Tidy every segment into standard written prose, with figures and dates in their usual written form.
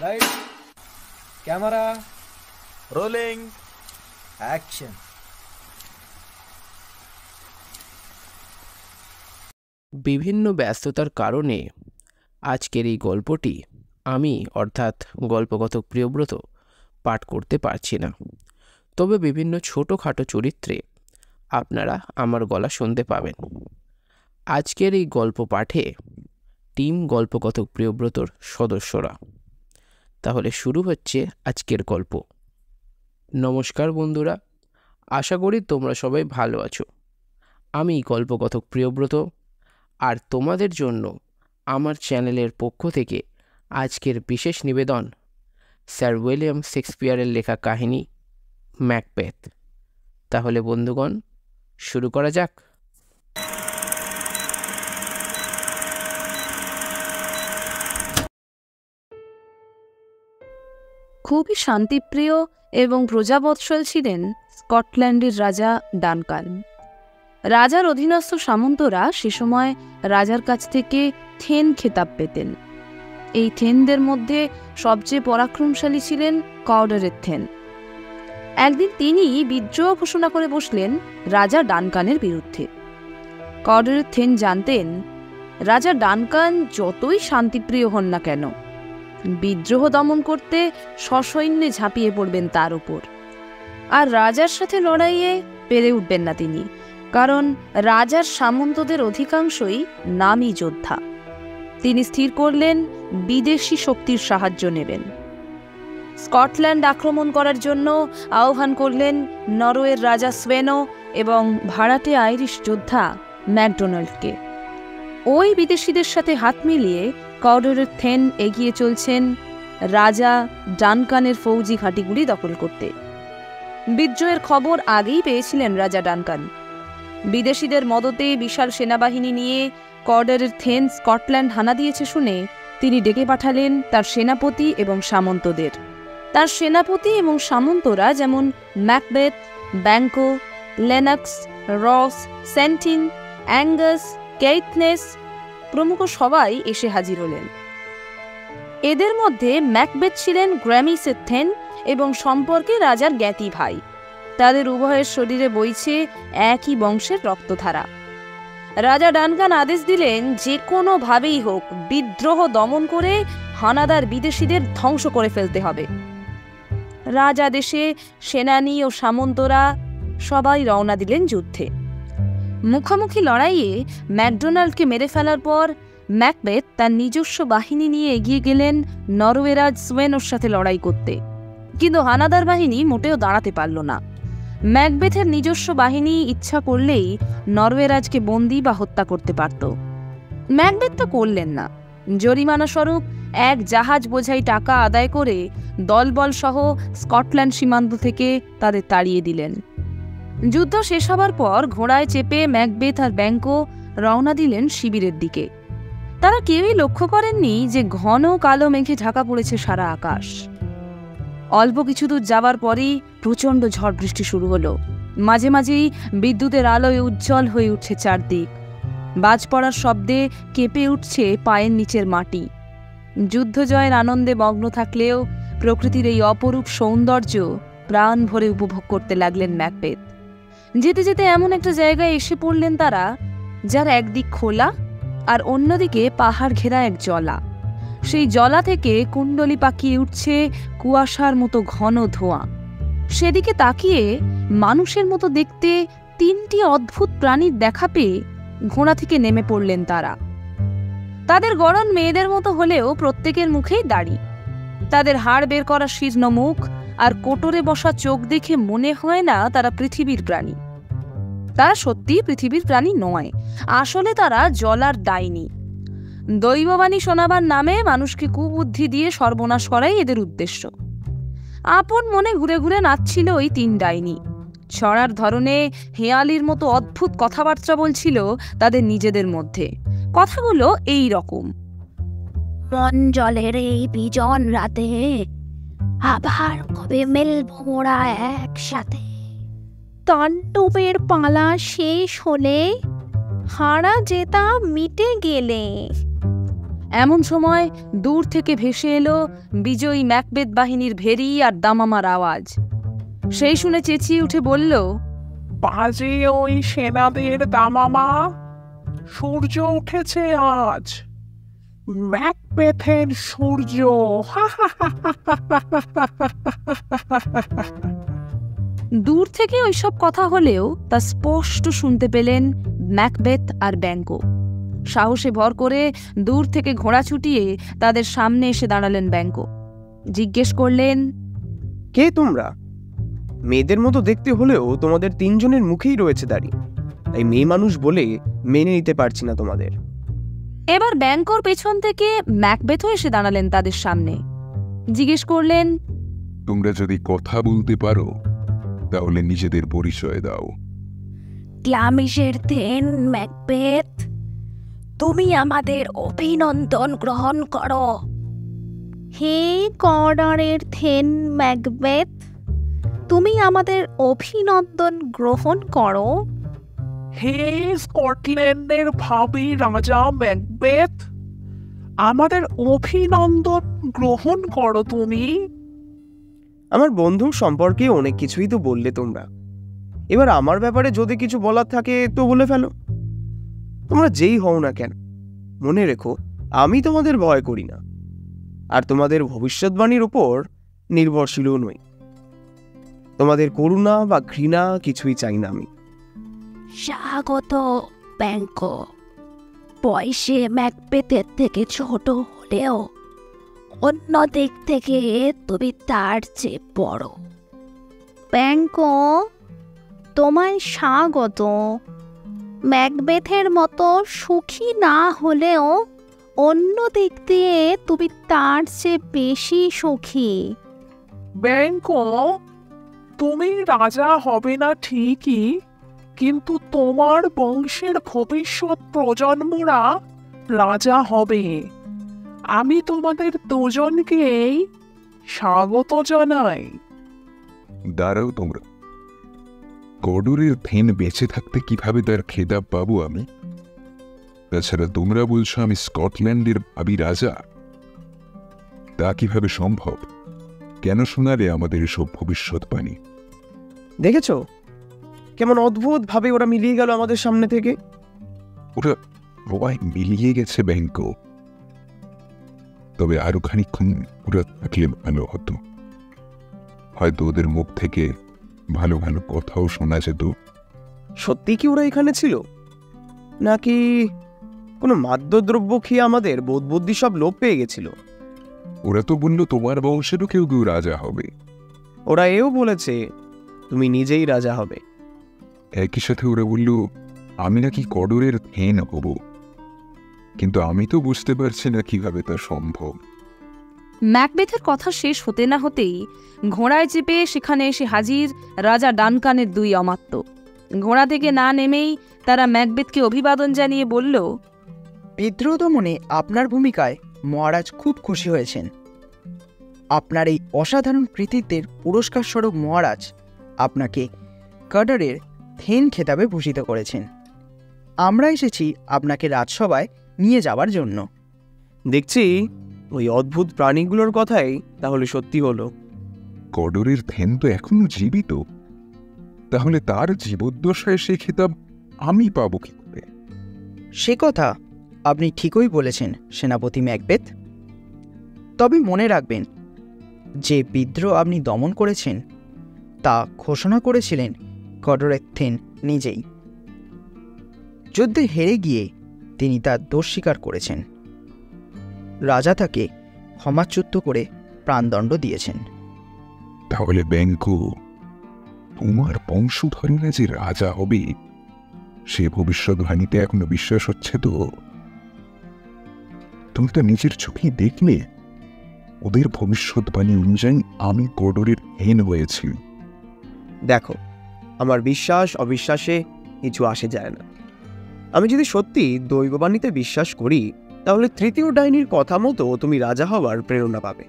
Light, camera, rolling, action. বিভিন্ন ব্যস্ততার কারণে আজকের এই গল্পটি আমি অর্থাৎ গল্পকথক প্রিয়ব্রত পাঠ করতে পারছি না। তবে বিভিন্ন ছোটোখাটো চরিত্রে আপনারা আমার গলা শুনতে পাবেন। আজকের এই গল্প পাঠে টিম গল্পকথক প্রিয়ব্রতর সদস্যরা। তাহলে শুরু হচ্ছে আজকের গল্প। নমস্কার বন্ধুরা, আশা করি তোমরা সবাই ভালো আছো। আমি গল্পকথক প্রিয়ব্রত, আর তোমাদের জন্য আমার চ্যানেলের পক্ষ থেকে আজকের বিশেষ নিবেদন স্যার উইলিয়াম শেক্সপিয়ারের লেখা কাহিনী ম্যাকবেথ। তাহলে বন্ধুগণ, শুরু করা যাক। খুবই শান্তিপ্রিয় এবং প্রজাবৎসল ছিলেন স্কটল্যান্ডের রাজা ডানকান। রাজার অধীনস্থ সামন্তরা সে সময় রাজার কাছ থেকে থেন খেতাব পেতেন। এই থেনদের মধ্যে সবচেয়ে পরাক্রমশালী ছিলেন কউডারের থেন। একদিন তিনি বিদ্রোহ ঘোষণা করে বসলেন রাজা ডানকানের বিরুদ্ধে। কউডারের থেন জানতেন রাজা ডানকান যতই শান্তিপ্রিয় হন না কেন, বিদ্রোহ দমন করতে সসৈন্যে ঝাঁপিয়ে পড়বেন তার উপর। আর রাজার সাথে লড়াইয়ে পেরে উঠবেন না তিনি, কারণ রাজার সামন্তদের অধিকাংশই নামী যোদ্ধা। তিনি স্থির করলেন বিদেশি শক্তির সাহায্য নেবেন। স্কটল্যান্ড আক্রমণ করার জন্য আহ্বান করলেন নরওয়ের রাজা স্ভেনো এবং ভাড়াটে আইরিশ যোদ্ধা ম্যাকডোনাল্ডকে। ওই বিদেশিদের সাথে হাত মিলিয়ে কউডারের থেন এগিয়ে চলছেন রাজা ডানকানের ফৌজি ঘাঁটিগুলি দখল করতে। বিদ্রোহের খবর আগেই পেয়েছিলেন রাজা ডানকান। বিদেশিদের মদতে বিশাল সেনাবাহিনী নিয়ে কউডারের থেন স্কটল্যান্ড হানা দিয়েছে শুনে তিনি ডেকে পাঠালেন তার সেনাপতি এবং সামন্তদের। তার সেনাপতি এবং সামন্তরা যেমন ম্যাকবেথ, ব্যাঙ্কো, লেনক্স, রস, সেন্টিন, অ্যাঙ্গাস, কেইথনেস প্রমুখ সবাই এসে হাজির হলেন। এদের মধ্যে ম্যাকবেথ ছিলেন গ্র্যামিসের থেন এবং সম্পর্কে রাজার জ্ঞাতি ভাই। তাদের উভয়ের শরীরে বইছে একই বংশের রক্তধারা। রাজা ডানকান আদেশ দিলেন যে কোনোভাবেই হোক বিদ্রোহ দমন করে হানাদার বিদেশিদের ধ্বংস করে ফেলতে হবে। রাজাদেশে সেনানী ও সামন্তরা সবাই রওনা দিলেন যুদ্ধে। মুখোমুখি লড়াইয়ে ম্যাকডোনাল্ডকে মেরে ফেলার পর ম্যাকবেথ তার নিজস্ব বাহিনী নিয়ে এগিয়ে গেলেন নরওয়েরাজ স্ভেনোর সাথে লড়াই করতে। কিন্তু হানাদার বাহিনী মোটেও দাঁড়াতে পারল না। ম্যাকবেথের নিজস্ব বাহিনী ইচ্ছা করলেই নরওয়েরাজকে বন্দী বা হত্যা করতে পারত। ম্যাকবেথ তো করলেন না। জরিমানা স্বরূপ এক জাহাজ বোঝাই টাকা আদায় করে দলবল সহ স্কটল্যান্ড সীমান্ত থেকে তাদের তাড়িয়ে দিলেন। যুদ্ধ শেষ হবার পর ঘোড়ায় চেপে ম্যাকবেথ আর ব্যাঙ্কো রওনা দিলেন শিবিরের দিকে। তারা কেউই লক্ষ্য করেননি যে ঘন কালো মেঘে ঢাকা পড়েছে সারা আকাশ। অল্প কিছু দূর যাওয়ার পরেই প্রচণ্ড ঝড় বৃষ্টি শুরু হলো। মাঝে মাঝেই বিদ্যুতের আলোয় উজ্জ্বল হয়ে উঠছে চারদিক। বাজ পড়ার শব্দে কেঁপে উঠছে পায়ের নিচের মাটি। যুদ্ধ জয়ের আনন্দে মগ্ন থাকলেও প্রকৃতির এই অপরূপ সৌন্দর্য প্রাণ ভরে উপভোগ করতে লাগলেন ম্যাকবেথ। যেতে যেতে এমন একটা জায়গায় এসে পড়লেন তারা, যার একদিক খোলা আর অন্যদিকে পাহাড় ঘেরা এক জলা। সেই জলা থেকে কুণ্ডলি পাকিয়ে উঠছে কুয়াশার মতো ঘন ধোঁয়া। সেদিকে তাকিয়ে মানুষের মতো দেখতে তিনটি অদ্ভুত প্রাণীর দেখা পেয়ে ঘোড়া থেকে নেমে পড়লেন তারা। তাদের গড়ন মেয়েদের মতো হলেও প্রত্যেকের মুখেই দাড়ি। তাদের হাড় বের করা শীর্ণ মুখ আর কোটরে বসা চোখ দেখে মনে হয় না তারা পৃথিবীর প্রাণী। তারা সত্যিই পৃথিবীর প্রাণী নয়, আসলে তারা জলার ডাইনি। দৈববাণী শোনাবার নামে মানুষকে কুবুদ্ধি দিয়ে সর্বনাশ করাই এদের উদ্দেশ্য। আপন মনে ঘুরে ঘুরে নাচছিল ওই তিন ডাইনি। ছড়ার ধরনে হেয়ালির মতো অদ্ভুত কথাবার্তা বলছিল তাদের নিজেদের মধ্যে। কথাগুলো এই রকম: মন জলের এই বিজন রাতে আবার কবে মেলবো মোরা একসাথে। তাণ্ডবের পালা শেষ হলে হারা জেতা মিটে গেলে। এমন সময় দূর থেকে ভেসে এলো বিজয়ী ম্যাকবেথ বাহিনীর ভেরি আর দামামার আওয়াজ। সেই শুনে চেঁচিয়ে উঠে বলল, বাজে ওই সেনাদের দামামা, সূর্য উঠেছে আজ, ম্যাকবেথের সূর্য। দূর থেকে ওইসব কথা হলেও তা স্পষ্ট শুনতে পেলেন ম্যাকবেথ আর ব্যাঙ্কো। সাহসে ভর করে দূর থেকে ঘোড়া ছুটিয়ে তাদের সামনে এসে দাঁড়ালেন ব্যাঙ্কো। জিজ্ঞেস করলেন, কে তোমরা? মেয়েদের মতো দেখতে হলেও তোমাদের তিনজনের মুখেই রয়েছে দাড়ি, তাই মেয়ে মানুষ বলে মেনে নিতে পারছি না তোমাদের। এবার ব্যাঙ্কোর পেছন থেকে ম্যাকবেথও এসে দাঁড়ালেন তাদের সামনে। জিজ্ঞেস করলেন, তোমরা যদি কথা বলতে পারো তাহলে নিজেদের পরিচয় দাও। ক্লামিশের থেন ম্যাকবেথ, তুমি আমাদের অভিনন্দন গ্রহণ করো। হে কর্ডারের থেন ম্যাকবেথ, তুমি আমাদের অভিনন্দন গ্রহণ করো। হে স্কটল্যান্ডের ভাবি রাজা ম্যাকবেথ, আমাদের অভিনন্দন গ্রহণ করো তুমি। আমার বন্ধুর সম্পর্কে অনেক কিছুই তো বললে তোমরা, এবার আমার ব্যাপারে যদি কিছু বলার থাকে তো বলে ফেলো। তোমরা যেই হও না কেন, মনে রেখো আমি তোমাদের ভয় করি না, আর তোমাদের ভবিষ্যৎবাণীর উপর নির্ভরশীলও নই। তোমাদের করুণা বা ঘৃণা কিছুই চাই না আমি। স্বাগত ব্যাঙ্কো, বয়সে ম্যাকবেথের থেকে ছোট হলেও অন্য দিক থেকে তুমি তার চেয়ে বড়। ব্যাঙ্কো, তোমায় স্বাগত। ম্যাকবেথের মতো সুখী না হলেও অন্য দিক দিয়ে তুমি তার চেয়ে বেশি সুখী। ব্যাঙ্কো, তুমি রাজা হবে না ঠিকই, কিন্তু তোমার বংশের ভবিষ্যৎ প্রজন্মরা রাজা হবে। আমি তোমাদের দুজনকেই স্বাগত জানাই। দাঁড়াও তোমরা, কর্ডরের থেন বেঁচে থাকতে কিভাবে তার খেতাব পাবো আমি? তাছাড়া তোমরা বলছো আমি স্কটল্যান্ডের ভাবি রাজা, তা কিভাবে সম্ভব? কেন শোনালে আমাদের এসব ভবিষ্যৎবাণী? দেখেছ কেমন অদ্ভুত ভাবে ওরা মিলিয়ে গেল আমাদের সামনে থেকে। ওরা সবাই মিলিয়ে গেছে ব্যাঙ্কো, তবে আরো খানিক্ষণ ওরা থাকলে ভালো হতো। হয়তো ওদের মুখ থেকে ভালো ভালো কথাও শোনা যেত। সত্যি কি ওরা এখানে ছিল, নাকি কোনো মাদদ্রব্য খেয়ে আমাদের বোধ বুদ্ধি সব লোপ পেয়ে গেছিল? ওরা তো বলল তোমার বংশেরও কেউ কেউ রাজা হবে। ওরা এও বলেছে তুমি নিজেই রাজা হবে। একই সাথে ওরা বলল আমি নাকি কর্ডরের থেন হব, কিন্তু আমি তো বুঝতে পারছি না কিভাবে তা সম্ভব। ম্যাকবেথের কথা শেষ হতে না হতেই ঘোড়ায় চেপে সেখানে এসে হাজির রাজা ডানকানের দুই অমাত্য। ঘোড়া থেকে না নেমেই তারা ম্যাকবেথকে অভিবাদন জানিয়ে বলল, বিদ্রোহ দমনে আপনার ভূমিকায় মহারাজ খুব খুশি হয়েছেন। আপনার এই অসাধারণ কৃতিত্বের পুরস্কার স্বরূপ মহারাজ আপনাকে কর্ডরের থেন খেতাবে ভূষিত করেছেন। আমরা এসেছি আপনাকে রাজসভায় নিয়ে যাওয়ার জন্য। দেখছি ওই অদ্ভুত প্রাণীগুলোর কথাই তাহলে সত্যি হলো। কর্ডরের থেন তো এখনো জীবিত, তাহলে তার জীবদ্দশায় সেই খেতাব আমি পাবো কি করে? সে কথা আপনি ঠিকই বলেছেন সেনাপতি ম্যাকবেথ। তবে মনে রাখবেন, যে বিদ্রোহ আপনি দমন করেছেন তা ঘোষণা করেছিলেন কর্ডরের থেন নিজেই। যুদ্ধে হেরে গিয়ে তিনি তার দোষ স্বীকার করেছেন। রাজা তাকে ক্ষমাচ্যুত করে প্রাণদণ্ড দিয়েছেন। তাহলে ব্যাঙ্কো, তোমার বংশধরেরা যে রাজা হবে সে ভবিষ্যৎবাণীতে এখনো বিশ্বাস হচ্ছে তো? তুমি তো নিজের চোখে দেখলে ওদের ভবিষ্যৎবাণী অনুযায়ী আমি কর্ডরের হেন হয়েছি। দেখো, আমার বিশ্বাস অবিশ্বাসে কিছু আসে যায় না। আমি যদি সত্যি দৈববাণীতে বিশ্বাস করি, তাহলে তৃতীয় ডাইনির কথা মতো তুমি রাজা হওয়ার প্রেরণা পাবে।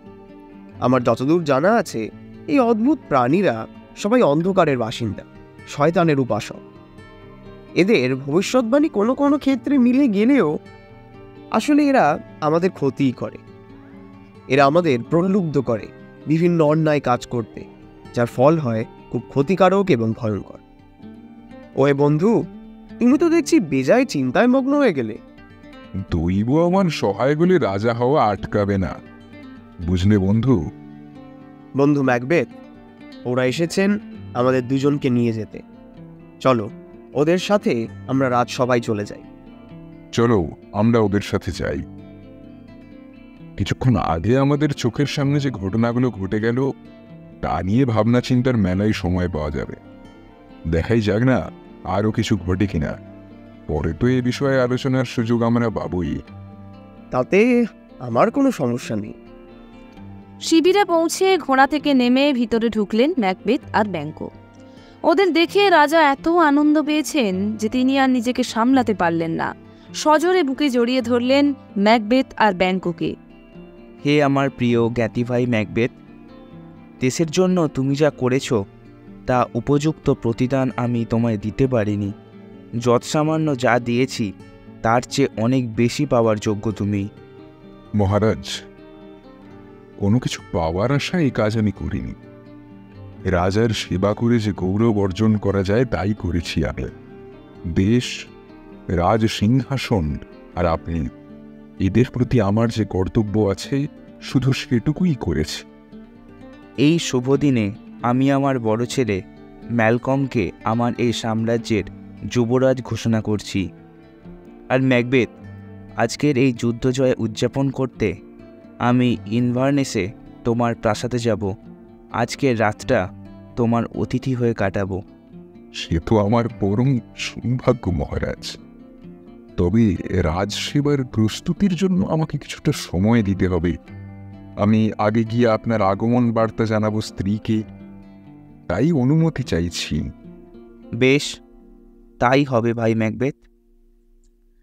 আমার যতদূর জানা আছে, এই অদ্ভুত প্রাণীরা সবাই অন্ধকারের বাসিন্দা, শয়তানের উপাসক। এদের ভবিষ্যৎবাণী কোনো কোনো ক্ষেত্রে মিলে গেলেও আসলে এরা আমাদের ক্ষতিই করে। এরা আমাদের প্রলুব্ধ করে বিভিন্ন অন্যায় কাজ করতে, যার ফল হয় খুব ক্ষতিকারক এবং ভয়ঙ্কর। ওহে বন্ধু, তুমি তো দেখছি বেজায় চিন্তায় মগ্ন হয়ে গেলে। দৈব আমার সহায় বলে রাজা হওয়া আটকাবে না, বুঝলে বন্ধু? বন্ধু ম্যাকবেথ, ওরা এসেছেন আমাদের দুজনকে নিয়ে যেতে। চলো, ওদের সাথে আমরা রাজসভায় চলে যাই। চলো আমরা ওদের সাথে যাই। কিছুক্ষণ আগে আমাদের চোখের সামনে যে ঘটনাগুলো ঘটে গেল তা নিয়ে ভাবনা চিন্তার মেলায় সময় পাওয়া যাবে। দেখাই যাক না আরও কিছু ঘটে কিনা। পরে তো এ বিষয়ে আলোচনার সুযোগ আমরা পাবই। তাতে আমার কোনো সমস্যা নেই। শিবিরে পৌঁছে ঘোড়া থেকে নেমে ভিতরে ঢুকলেন ম্যাকবেথ আর ব্যাঙ্কো। ওদের দেখে রাজা এত আনন্দ পেয়েছেন যে তিনি আর নিজেকে সামলাতে পারলেন না। সজোরে বুকে জড়িয়ে ধরলেন ম্যাকবেথ আর ব্যাঙ্কোকে। হে আমার প্রিয় জ্ঞাতি ভাই ম্যাকবেথ, দেশের জন্য তুমি যা করেছ তা উপযুক্ত প্রতিদান আমি তোমায় দিতে পারিনি। যৎসামান্য যা দিয়েছি তার চেয়ে অনেক বেশি পাওয়ার যোগ্য তুমি। মহারাজ, কোনো কিছু পাওয়ার আশা এই কাজ আমি করিনি। রাজার সেবা করে যে গৌরব অর্জন করা যায় তাই করেছি আমি। দেশ, রাজ সিংহাসন আর আপনি, এদের প্রতি আমার যে কর্তব্য আছে শুধু সেটুকুই করেছি। এই শুভ দিনে আমি আমার বড় ছেলে ম্যালকমকে আমার এই সাম্রাজ্যের যুবরাজ ঘোষণা করছি। আর ম্যাকবেথ, আজকের এই যুদ্ধজয় উদযাপন করতে আমি ইনভারনেসে তোমার প্রাসাদে যাব। আজকের রাতটা তোমার অতিথি হয়ে কাটাবো। সে তো আমার পরম সৌভাগ্য মহারাজ। তবে রাজসেবার প্রস্তুতির জন্য আমাকে কিছুটা সময় দিতে হবে। আমি আগে গিয়ে আপনার আগমন বার্তা জানাবো স্ত্রীকে, তাই অনুমতি চাইছি। বেশ, তাই হবে ভাই ম্যাকবেথ।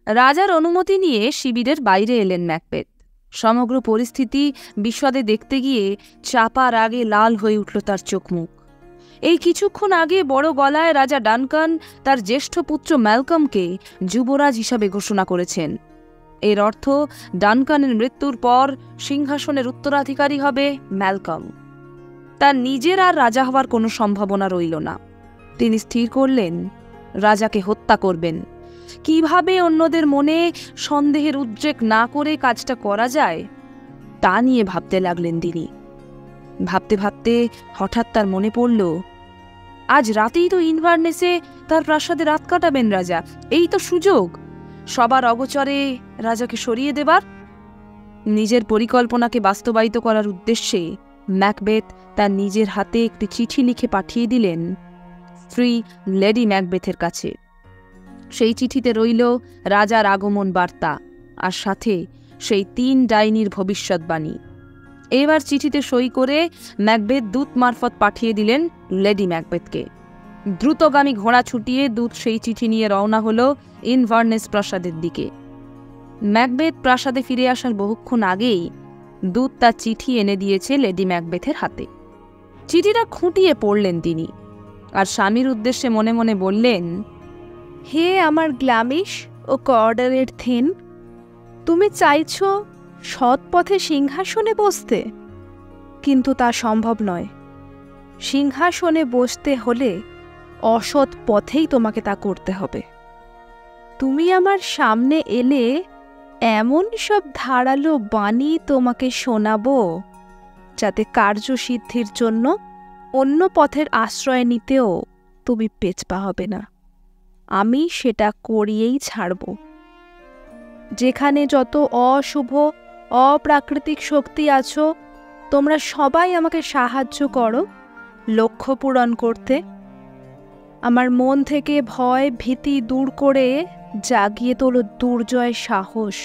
রাজার অনুমতি নিয়ে শিবিরের বাইরে এলেন ম্যাকবেথ। সমগ্র পরিস্থিতি বিশদে দেখতে গিয়ে চাপা রাগে লাল হয়ে উঠল তার চোখ মুখ। এই কিছুক্ষণ আগে বড় গলায় রাজা ডানকান তার জ্যেষ্ঠ পুত্র ম্যালকমকে যুবরাজ হিসাবে ঘোষণা করেছেন। এর অর্থ ডানকানের মৃত্যুর পর সিংহাসনের উত্তরাধিকারী হবে ম্যালকম। তার নিজের আর রাজা হওয়ার কোনো সম্ভাবনা রইল না। তিনি স্থির করলেন রাজাকে হত্যা করবেন। কিভাবে অন্যদের মনে সন্দেহের উদ্রেক না করে কাজটা করা যায় তা নিয়ে ভাবতে লাগলেন তিনি। ভাবতে ভাবতে হঠাৎ তার মনে পড়ল, আজ রাতেই তো ইনভারনেসে তার প্রাসাদে রাত কাটাবেন রাজা। এই তো সুযোগ সবার অগোচরে রাজাকে সরিয়ে দেবার। নিজের পরিকল্পনাকে বাস্তবায়িত করার উদ্দেশ্যে ম্যাকবেথ তার নিজের হাতে একটি চিঠি লিখে পাঠিয়ে দিলেন স্ত্রী লেডি ম্যাকবেথের কাছে। সেই চিঠিতে রইল রাজার আগমন বার্তা আর সাথে সেই 3 ডাইনির ভবিষ্যৎবাণী। এবার চিঠিতে সই করে ম্যাকবেথ দূত মারফত পাঠিয়ে দিলেন লেডি ম্যাকবেথকে। দ্রুতগামী ঘোড়া ছুটিয়ে দূত সেই চিঠি নিয়ে রওনা হল ইনভারনেস প্রাসাদের দিকে। ম্যাকবেথ প্রাসাদে ফিরে আসার বহুক্ষণ আগেই দূত তার চিঠি এনে দিয়েছে লেডি ম্যাকবেথের হাতে। চিঠিটা খুঁটিয়ে পড়লেন তিনি আর স্বামীর উদ্দেশ্যে মনে মনে বললেন, হে আমার গ্ল্যামিশ ও কর্ডারের থেন, তুমি চাইছ সৎ পথে সিংহাসনে বসতে, কিন্তু তা সম্ভব নয়। সিংহাসনে বসতে হলে অসৎ পথেই তোমাকে তা করতে হবে। তুমি আমার সামনে এলে এমন সব ধারালো বাণী তোমাকে শোনাবো যাতে কার্যসিদ্ধির জন্য অন্য পথের আশ্রয় নিতেও তুমি পেছপা হবে না। আমি সেটা করিয়েই ছাড়ব। যেখানে যত অশুভ অপ্রাকৃতিক শক্তি আছো, তোমরা সবাই আমাকে সাহায্য করো লক্ষ্য পূরণ করতে। আমার মন থেকে ভয় ভীতি দূর করে জাগিয়ে তোলো দুর্জয় সাহস।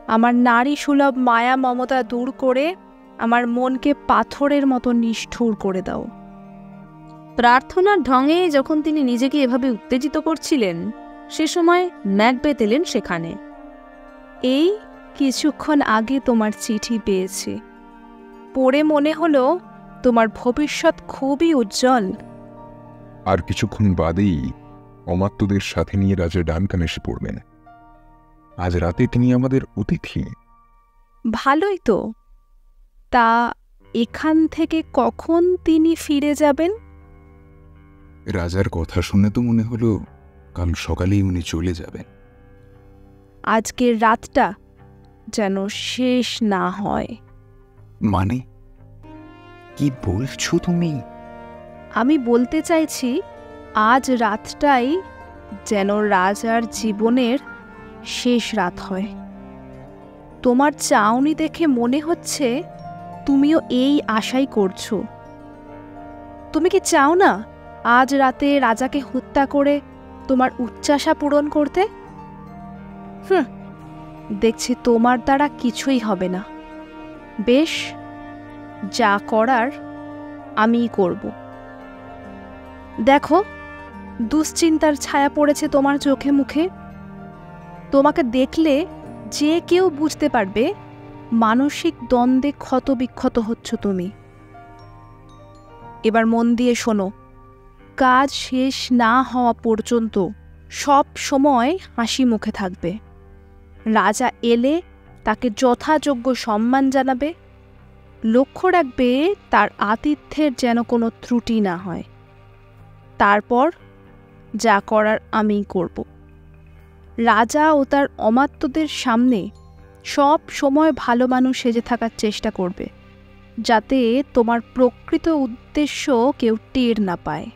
আমার নারী সুলভ মায়া মমতা দূর করে আমার মনকে পাথরের মতো নিষ্ঠুর করে দাও। প্রার্থনার ঢঙে যখন তিনি নিজেকে এভাবে উত্তেজিত করছিলেন, সে সময় ম্যাকবেথ এলেন সেখানে। এই কিছুক্ষণ আগে তোমার চিঠি পেয়েছি। পড়ে মনে হলো তোমার ভবিষ্যৎ খুবই উজ্জ্বল। আর কিছুক্ষণ বাদেই অমাত্যদের সাথে নিয়ে রাজা ডানকান এসে পড়বেন। আজ রাতে তিনি আমাদের অতিথি। ভালোই তো। তা এখান থেকে কখন তিনি ফিরে যাবেন? রাজার কথা শুনে তো মনে হলো কাল সকালেই উনি চলে যাবেন। আজকের রাতটা যেন শেষ না হয়। মানে কি বলছো তুমি? আমি বলতে চাইছি, আজ রাতটাই যেন রাজার জীবনের শেষ রাত হয়। তোমার চাউনি দেখে মনে হচ্ছে তুমিও এই আশাই করছো। তুমি কি চাও না আজ রাতে রাজাকে হত্যা করে তোমার উচ্চাশা পূরণ করতে? দেখছি তোমার দ্বারা কিছুই হবে না। বেশ, যা করার আমিই করব। দেখো, দুশ্চিন্তার ছায়া পড়েছে তোমার চোখে মুখে। তোমাকে দেখলে যে কেউ বুঝতে পারবে মানসিক দ্বন্দ্বে ক্ষতবিক্ষত হচ্ছ তুমি। এবার মন দিয়ে শোনো, কাজ শেষ না হওয়া পর্যন্ত সব সময় হাসি মুখে থাকবে। রাজা এলে তাকে যথাযোগ্য সম্মান জানাবে। লক্ষ্য রাখবে তার আতিথ্যের যেন কোনো ত্রুটি না হয়। তারপর যা করার আমিই করব। রাজা ও তার অমাত্যদের সামনে সব সময় ভালো মানুষ সেজে থাকার চেষ্টা করবে, যাতে তোমার প্রকৃত উদ্দেশ্য কেউ টের না পায়।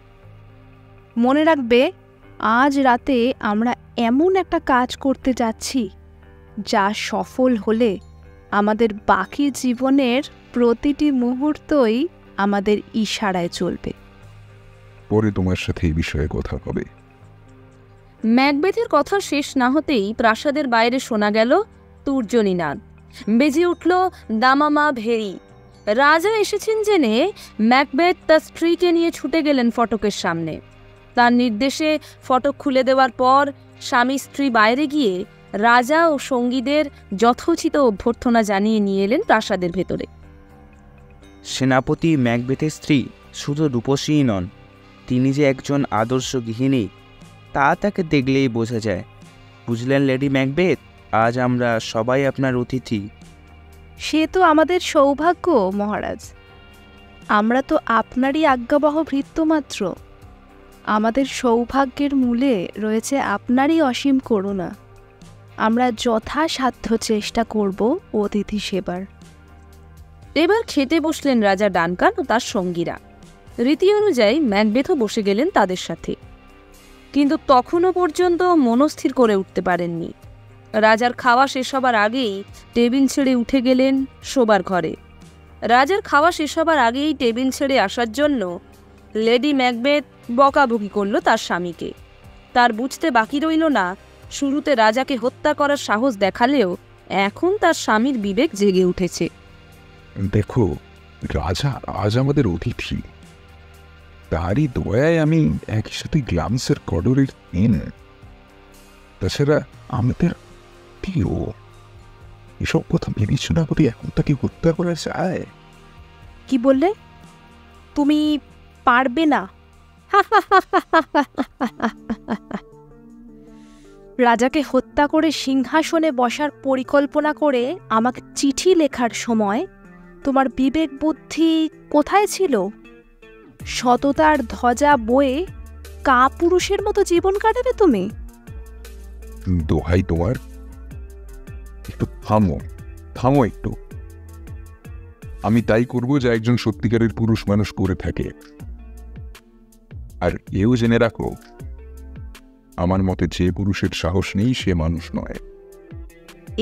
মনে রাখবে, আজ রাতে আমরা এমন একটা কাজ করতে যাচ্ছি যা সফল হলে আমাদের বাকি জীবনের প্রতিটি মুহূর্তই আমাদের ইশারায় চলবে। পরে তোমার সাথে এই বিষয়ে কথা হবে। ম্যাকবেথের কথা শেষ না হতেই প্রাসাদের বাইরে শোনা গেল তূর্জনীনাদ। বেজে উঠল দামামা ভেরি। রাজা এসেছেন জেনে ম্যাকবেথ তার স্ত্রীকে নিয়ে ছুটে গেলেন ফটকের সামনে। তার নির্দেশে ফটক খুলে দেওয়ার পর স্বামী স্ত্রী বাইরে গিয়ে রাজা ও সঙ্গীদের যথোচিত অভ্যর্থনা জানিয়ে নিয়ে এলেন প্রাসাদের ভেতরে। সেনাপতি ম্যাকবেথের স্ত্রী শুধু রূপসীই নন, তিনি যে একজন আদর্শ গৃহিণী তা তাকে দেখলেই বোঝা যায়। বুঝলেন লেডি ম্যাকবেথ, আজ আমরা সবাই আপনার অতিথি। সে তো আমাদের সৌভাগ্য মহারাজ। আমরা তো আপনারই আজ্ঞাবহ ভৃত্য মাত্র। আমাদের সৌভাগ্যের মূলে রয়েছে আপনারই অসীম করুণা। আমরা যথাসাধ্য চেষ্টা করব অতিথি সেবার। এবার খেতে বসলেন রাজা ডানকান ও তার সঙ্গীরা। রীতি অনুযায়ী ম্যাকবেথও বসে গেলেন তাদের সাথে, কিন্তু তখনও পর্যন্ত মনস্থির করে উঠতে পারেননি। রাজার খাওয়া শেষ হবার আগেই টেবিল ছেড়ে উঠে গেলেন শোবার ঘরে। রাজার খাওয়া শেষ হবার আগেই টেবিল ছেড়ে আসার জন্য লেডি ম্যাকবেথ বকাবকি করল তার স্বামীকে। তার বুঝতে বাকি রইল না, শুরুতে রাজাকে হত্যা করার সাহস দেখালেও এখন তার স্বামীর বিবেক জেগে উঠেছে। দেখো, রাজা আজ আমাদের অতিথি। তারই দয়ায় আমি একই সাথে গ্লামসের কডরের পেন, তাছাড়া আমাদের প্রিয়। এসব কথা বিবেচনা করে এখন তাকে হত্যা করা যায়? কি বললে? তুমি পারবে না? রাজাকে হত্যা করে সিংহাসনে বসার পরিকল্পনা করে আমাকে চিঠি লেখার সময় তোমার বিবেক বুদ্ধি কোথায় ছিল? সততার ধ্বজা বয়ে কাপুরুষের মতো জীবন কাটাবে তুমি? দোহাই তোমার, একটু থামো, থামো একটু। আমি তাই করব যা একজন সত্যিকারের পুরুষ মানুষ করে থাকে। আর এও জেনে রাখো, আমার মতে যে পুরুষের সাহস নেই সে মানুষ নয়।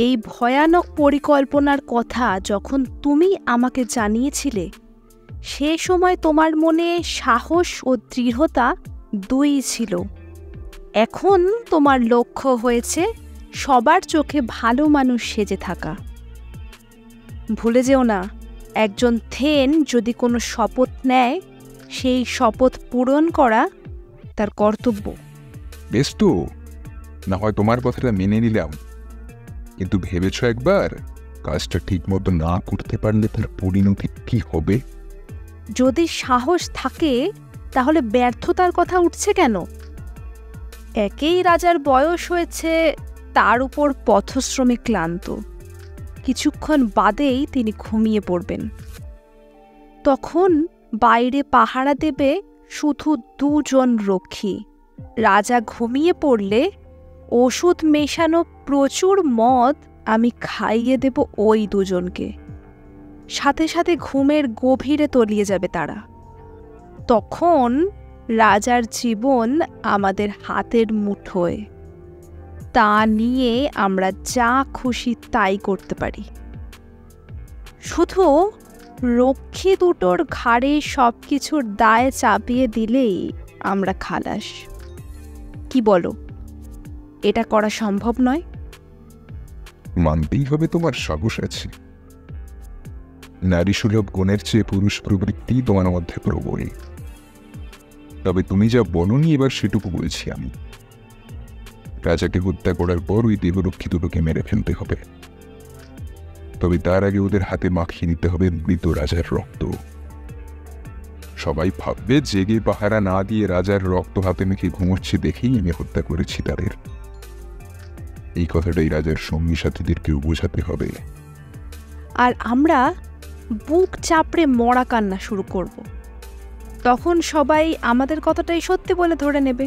এই ভয়ানক পরিকল্পনার কথা যখন তুমি আমাকে জানিয়েছিলে, সে সময় তোমার মনে সাহস ও দৃঢ়তা দুই ছিল। এখন তোমার লক্ষ্য হয়েছে সবার চোখে ভালো মানুষ সেজে থাকা। ভুলে যেও না, একজন থেন যদি কোনো শপথ নেয়, সেই শপথ পূরণ করা তার কর্তব্য। বেশ তো, না হয় তোমার কথাটা মেনে নিলাম, কিন্তু ভেবেছ একবার কাজটা ঠিক মতো না করতে পারলে তার পরিণতি কি হবে? যদি সাহস থাকে তাহলে ব্যর্থতার কথা উঠছে কেন? একেই রাজার বয়স হয়েছে, তার উপর পথশ্রমে ক্লান্ত। কিছুক্ষণ বাদেই তিনি ঘুমিয়ে পড়বেন। তখন বাইরে পাহারা দেবে শুধু 2 জন রক্ষী। রাজা ঘুমিয়ে পড়লে ওষুধ মেশানো প্রচুর মদ আমি খাইয়ে দেব ওই 2 জনকে। সাথে সাথে ঘুমের গভীরে তলিয়ে যাবে তারা। তখন রাজার জীবন আমাদের হাতের মুঠোয়। তা নিয়ে আমরা যা খুশি তাই করতে পারি। শুধু রক্ষী দুটোর ঘাড়ে সবকিছুর দায় চাপিয়ে দিলেই আমরা খালাস। কি বলো, এটা করা সম্ভব নয়? মানতেই হবে তোমার সাহস আছে। নারী সুলভ গুণের চেয়ে পুরুষ প্রবৃত্তি তোমার মধ্যে প্রবল। তবে তুমি যা বলনি এবার সেটুকু বলছি আমি। রাজাকে হত্যা করার পর ওই দেহরক্ষী দুটোকে মেরে ফেলতে হবে। তবে তার আগে ওদের হাতে মাখিয়ে নিতে হবে মৃত রাজার রক্ত। সবাই ভাববে জেগে পাহারা না দিয়ে রাজার রক্ত হাতে মেখে ঘুমোচ্ছে দেখেই আমি হত্যা করেছি তাদের। এই কথাটাই রাজার সঙ্গী সাথীদেরকেও বোঝাতে হবে। আর আমরা বুক চাপড়ে মরা কান্না শুরু করব। তখন সবাই আমাদের কথাটাই সত্যি বলে ধরে নেবে।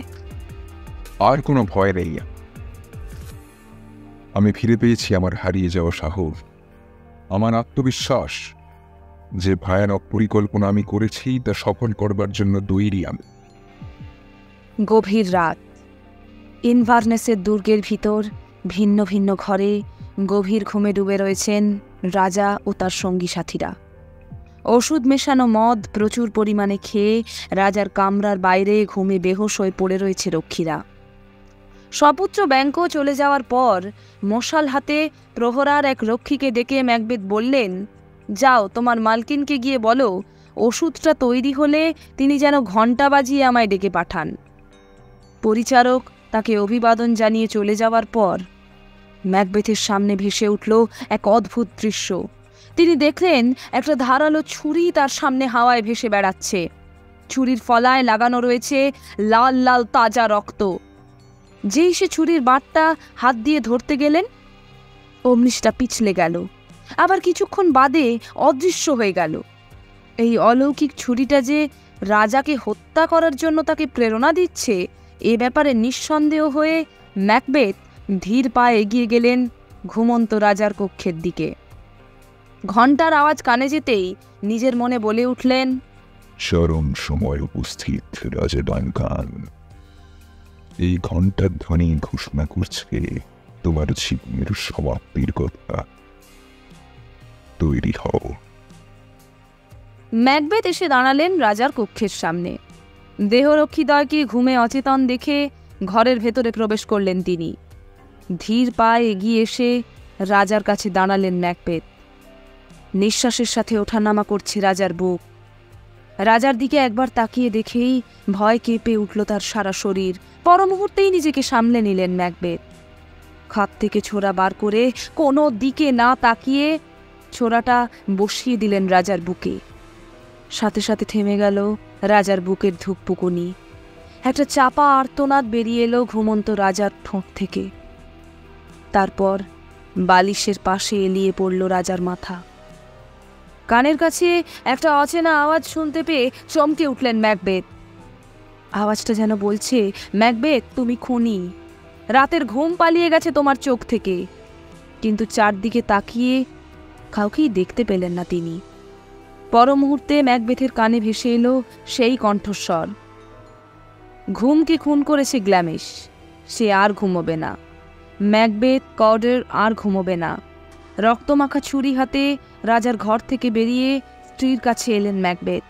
আর কোনো ভয় নেই। আমি ফিরে পেয়েছি আমার হারিয়ে যাওয়া সাহস, আমার আত্মবিশ্বাস। যে ভয়ানক পরিকল্পনা আমি করেছি তা সফল করবার জন্য তৈরি আমি। গভীর রাত। ইনভারনেসের দুর্গের ভিতর ভিন্ন ভিন্ন ঘরে গভীর ঘুমে ডুবে রয়েছেন রাজা ও তার সঙ্গী সাথীরা। ওষুধ মেশানো মদ প্রচুর পরিমাণে খেয়ে রাজার কামরার বাইরে ঘুমে বেহুঁশ হয়ে পড়ে রয়েছে রক্ষীরা। সপুত্র ব্যাংকও চলে যাওয়ার পর মশাল হাতে প্রহরার এক রক্ষীকে ডেকে ম্যাকবেথ বললেন, যাও তোমার মালকিনকে গিয়ে বলো ওষুধটা তৈরি হলে তিনি যেন ঘণ্টা বাজিয়ে আমায় ডেকে পাঠান। পরিচারক তাকে অভিবাদন জানিয়ে চলে যাওয়ার পর ম্যাকবেথের সামনে ভেসে উঠল এক অদ্ভুত দৃশ্য। তিনি দেখলেন একটা ধারালো ছুরি তার সামনে হাওয়ায় ভেসে বেড়াচ্ছে। ছুরির ফলায় লাগানো রয়েছে লাল লাল তাজা রক্ত। যেই সে ছুরির বাটটা হাত দিয়ে ধরতে গেলেন, অমনিশটা পিছলে গেল, আবার কিছুক্ষণ বাদে অদৃশ্য হয়ে গেল। এই অলৌকিক ছুরিটা যে রাজাকে হত্যা করার জন্য তাকে প্রেরণা দিচ্ছে, এ ব্যাপারে নিঃসন্দেহ হয়ে ম্যাকবেথ ধীর পায়ে এগিয়ে গেলেন ঘুমন্ত রাজার কক্ষের দিকে। ঘণ্টার আওয়াজ কানে যেতেই নিজের মনে বলে উঠলেন, চরম সময় উপস্থিত রাজা ডানকান। এই ঘণ্টার ধ্বনি ঘোষণা করছে তোমার জীবনের সমাপ্তির কথা। তৈরি হও। ম্যাকবেথ এসে দাঁড়ালেন রাজার কক্ষের সামনে। দেহরক্ষীদ্বয়কে ঘুমে অচেতন দেখে ঘরের ভেতরে প্রবেশ করলেন তিনি। ধীর পায়ে এগিয়ে এসে রাজার কাছে দাঁড়ালেন ম্যাকবেথ। নিঃশ্বাসের সাথে ওঠানামা করছে রাজার বুক। রাজার দিকে একবার তাকিয়ে দেখেই ভয় কেঁপে উঠল তার সারা শরীর। পর মুহূর্তেই নিজেকে সামলে নিলেন ম্যাকবেথ। খাপ থেকে ছোরা বার করে কোনো দিকে না তাকিয়ে ছোরাটা বসিয়ে দিলেন রাজার বুকে। সাথে সাথে থেমে গেল রাজার বুকের ধুকপুকুনি। একটা চাপা আর্তনাদ বেরিয়ে এলো ঘুমন্ত রাজার ঠোঁট থেকে। তারপর বালিশের পাশে এলিয়ে পড়ল রাজার মাথা। কানের কাছে একটা অচেনা আওয়াজ শুনতে পেয়ে চমকে উঠলেন ম্যাকবেথ। আওয়াজটা যেন বলছে, ম্যাকবেথ তুমি খুনি, রাতের ঘুম পালিয়ে গেছে তোমার চোখ থেকে। কিন্তু চারদিকে তাকিয়ে কাউকেই দেখতে পেলেন না তিনি। পর মুহূর্তে ম্যাকবেথের কানে ভেসে এলো সেই কণ্ঠস্বর, ঘুমকে খুন করেছে গ্ল্যামিশ, সে আর ঘুমোবে না। ম্যাকবেথ কর্ডার আর ঘুমোবে না। রক্তমাখা ছুরি হাতে রাজার ঘর থেকে বেরিয়ে স্ত্রীর কাছে এলেন ম্যাকবেথ।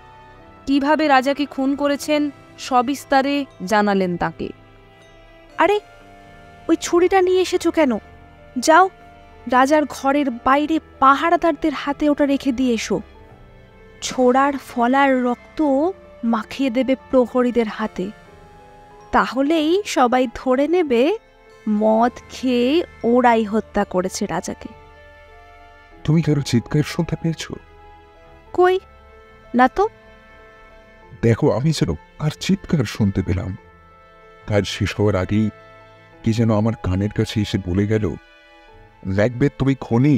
কিভাবে রাজাকে খুন করেছেন সবিস্তারে জানালেন তাকে। আরে ওই ছুরিটা নিয়ে এসেছো কেন? যাও রাজার ঘরের বাইরে পাহারাদারদের হাতে ওটা রেখে দিয়ে এসো। ছোড়ার ফলার রক্ত মাখিয়ে দেবে প্রহরীদের হাতে। তাহলেই সবাই ধরে নেবে মদ খেয়ে ওরাই হত্যা করেছে রাজাকে। তুমি কারো চিৎকার শুনতে পেয়েছ? কই না তো। দেখো, আমি যেন আর চিৎকার শুনতে পেলাম। কাজ শেষ হওয়ার আগেই কি যেন আমার কানের কাছে এসে বলে গেল, ম্যাকবেথ তুমি খনি।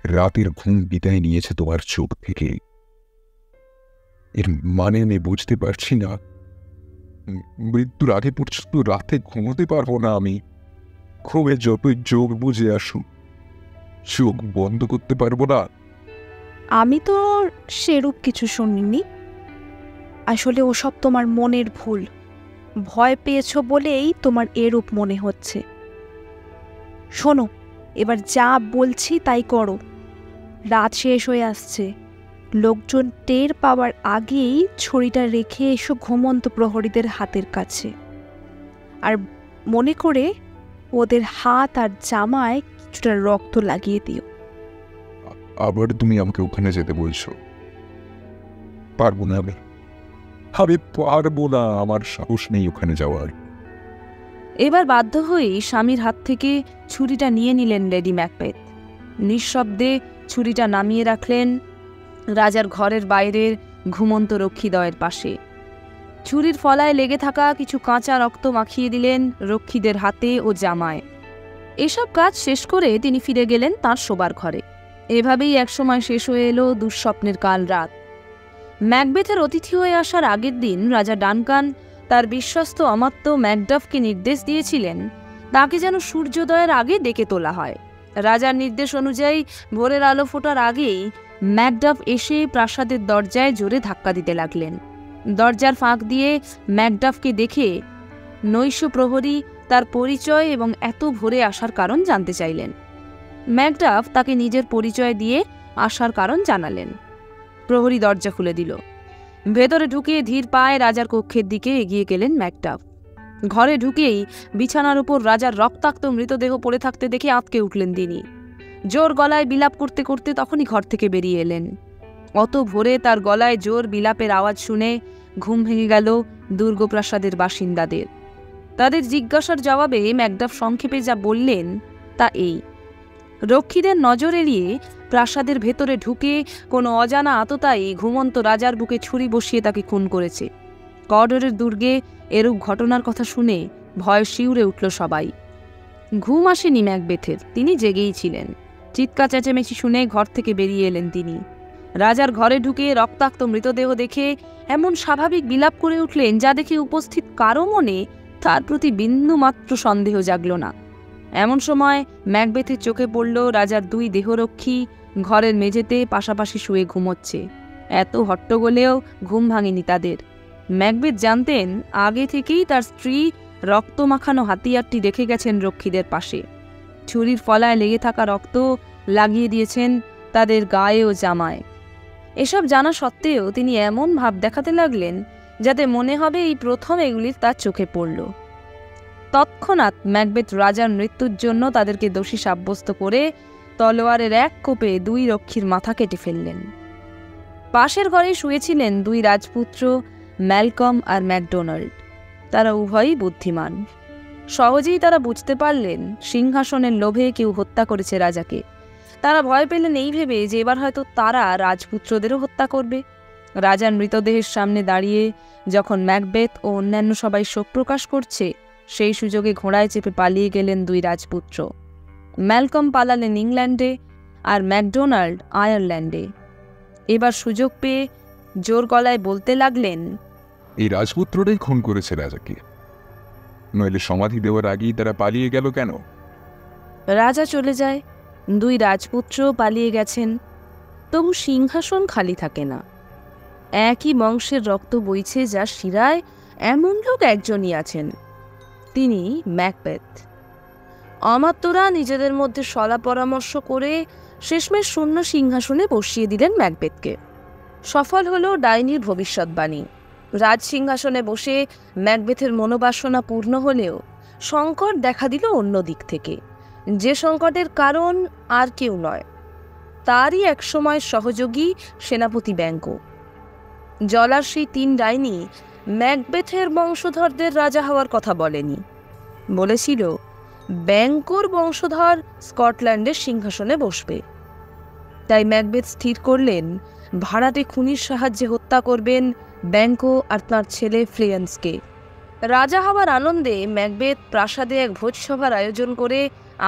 রাতের ঘুম বিদায় নিয়েছে তোমার চোখ থেকে। এর মানে আমি বুঝতে পারছি না। মৃত্যুর আগে পর্যন্ত রাতে ঘুমোতে পারবো না আমি। ঘুমে যতই চোখ বুঝে আসুক, চোখ বন্ধ করতে পারবো না। আমি তো সেরূপ কিছু শুনিনি। আসলে ওসব তোমার মনের ভুল। ভয় পেয়েছো বলেই তোমার এরূপ মনে হচ্ছে। শোনো, এবার যা বলছি তাই করো। রাত শেষ হয়ে আসছে। লোকজন টের পাওয়ার আগেই ছড়িটা রেখে এসো ঘুমন্ত প্রহরীদের হাতের কাছে। আর মনে করে ওদের হাত আর জামায় কিছুটা রক্ত লাগিয়ে দিও। আবার তুমি আমাকে ওখানে যেতে বলছো? পারবো না আমি পারবো না, আমার সাহস নেই ওখানে যাওয়ার। এবার বাধ্য হয়েই স্বামীর হাত থেকে ছুরিটা নিয়ে নিলেন লেডি ম্যাকবেথ। নিঃশব্দে ছুরিটা নামিয়ে রাখলেন রাজার ঘরের বাইরের ঘুমন্ত রক্ষীদ্বয়ের পাশে। ছুরির ফলায় লেগে থাকা কিছু কাঁচা রক্ত মাখিয়ে দিলেন রক্ষীদের হাতে ও জামায়। এসব কাজ শেষ করে তিনি ফিরে গেলেন তাঁর শোবার ঘরে। এভাবেই একসময় শেষ হয়ে এলো দুঃস্বপ্নের কাল রাত। ম্যাকবেথের অতিথি হয়ে আসার আগের দিন রাজা ডানকান তার বিশ্বস্ত অমাত্য ম্যাকডাফকে নির্দেশ দিয়েছিলেন তাকে যেন সূর্যোদয়ের আগে ডেকে তোলা হয়। রাজার নির্দেশ অনুযায়ী ভোরের আলো ফোটার আগেই ম্যাকডাফ এসে প্রাসাদের দরজায় জোরে ধাক্কা দিতে লাগলেন। দরজার ফাঁক দিয়ে ম্যাকডাফকে দেখে নৈশ প্রহরী তার পরিচয় এবং এত ভোরে আসার কারণ জানতে চাইলেন। ম্যাকডাফ তাকে নিজের পরিচয় দিয়ে আসার কারণ জানালেন। প্রহরী দরজা খুলে দিল। ভেতরে ঢুকে ধীর পায়ে রাজার কক্ষের দিকে এগিয়ে গেলেন ম্যাকডাফ। ঘরে ঢুকেই বিছানার উপর রাজার রক্তাক্ত মৃতদেহ পড়ে থাকতে দেখে আঁতকে উঠলেন তিনি। জোর গলায় বিলাপ করতে করতে তখনই ঘর থেকে বেরিয়ে এলেন। অত ভোরে তার গলায় জোর বিলাপের আওয়াজ শুনে ঘুম ভেঙে গেল দুর্গপ্রাসাদের বাসিন্দাদের। তাদের জিজ্ঞাসার জবাবে ম্যাকডাফ সংক্ষেপে যা বললেন তা এই: রক্ষীদের নজর এড়িয়ে প্রাসাদের ভেতরে ঢুকে কোনো অজানা আততায়ী ঘুমন্ত রাজার বুকে ছুরি বসিয়ে তাকে খুন করেছে। কর্ডরের দুর্গে এরূপ ঘটনার কথা শুনে ভয় শিউরে উঠল সবাই। ঘুম আসেনি ম্যাকবেথের, তিনি জেগেই ছিলেন। চিৎকার চেঁচামেচি শুনে ঘর থেকে বেরিয়ে এলেন তিনি। রাজার ঘরে ঢুকে রক্তাক্ত মৃতদেহ দেখে এমন স্বাভাবিক বিলাপ করে উঠলেন যা দেখে উপস্থিত কারো মনে তার প্রতি বিন্দুমাত্র সন্দেহ জাগল না। এমন সময় ম্যাকবেথের চোখে পড়ল রাজার দুই দেহরক্ষী ঘরের মেঝেতে পাশাপাশি শুয়ে ঘুমোচ্ছে। এত হট্টগোলেও ঘুম ভাঙেনি তাদের। ম্যাকবেথ জানতেন আগে থেকেই তার স্ত্রী রক্তমাখানো হাতিয়ারটি রেখে গেছেন রক্ষীদের পাশে। ছুরির ফলায় লেগে থাকা রক্ত লাগিয়ে দিয়েছেন তাদের গায়ে ও জামায়। এসব জানা সত্ত্বেও তিনি এমন ভাব দেখাতে লাগলেন যাতে মনে হবে এই প্রথম এগুলির তার চোখে পড়ল। তৎক্ষণাৎ ম্যাকবেথ রাজার মৃত্যুর জন্য তাদেরকে দোষী সাব্যস্ত করে তলোয়ারের এক কোপে দুই রক্ষীর মাথা কেটে ফেললেন। পাশের ঘরে শুয়েছিলেন দুই রাজপুত্র ম্যালকম আর ম্যাকডোনাল্ড। তারা উভয়ই বুদ্ধিমান। সহজেই তারা বুঝতে পারলেন সিংহাসনের লোভে কেউ হত্যা করেছে রাজাকে। তারা ভয় পেলেন এই ভেবে যে এবার হয়তো তারা রাজপুত্রদেরও হত্যা করবে। রাজার মৃতদেহের সামনে দাঁড়িয়ে যখন ম্যাকবেথ ও অন্যান্য সবাই শোক প্রকাশ করছে, সেই সুযোগে ঘোড়ায় চেপে পালিয়ে গেলেন দুই রাজপুত্র। ম্যালকম পালালেন ইংল্যান্ডে আর ম্যাকডোনাল্ড আয়ারল্যান্ডে। এবার সুযোগ পেয়ে জোর গলায় বলতে লাগলেন, এই রাজপুত্রটাই খুন করেছে রাজাকে, নইলে সমাধি দেওয়ার আগেই তারা পালিয়ে গেল কেন? রাজা চলে যায়, দুই রাজপুত্র পালিয়ে গেছেন, তবু সিংহাসন খালি থাকে না। একই বংশের রক্ত বইছে যার শিরায়, এমন লোক একজনই আছেন, তিনি ম্যাকবেথ। অমাত্যরা নিজেদের মধ্যে সলা পরামর্শ করে শেষমেশ শূন্য সিংহাসনে বসিয়ে দিলেন ম্যাকবেথকে। সফল হল ডাইনির ভবিষ্যৎবাণী। রাজসিংহাসনে বসে ম্যাকবেথের মনোবাসনা পূর্ণ হলেও সংকট দেখা দিল অন্য দিক থেকে, যে সংকটের কারণ আর কেউ নয়, তারই একসময় সহযোগী সেনাপতি ব্যাঙ্কো। জলার সেই তিন ডাইনি ম্যাকবেথের বংশধরদের রাজা হওয়ার কথা বলেনি, বলেছিল ব্যাঙ্কোর বংশধর স্কটল্যান্ডের সিংহাসনে বসবে। তাই ম্যাকবেথ স্থির করলেন ভাড়াটে খুনির সাহায্যে হত্যা করবেন ব্যাঙ্কো আর তাঁর ছেলে ফ্লেয়ান্সকে। রাজা হওয়ার আনন্দে ম্যাকবেথ প্রাসাদে এক ভোজসভার আয়োজন করে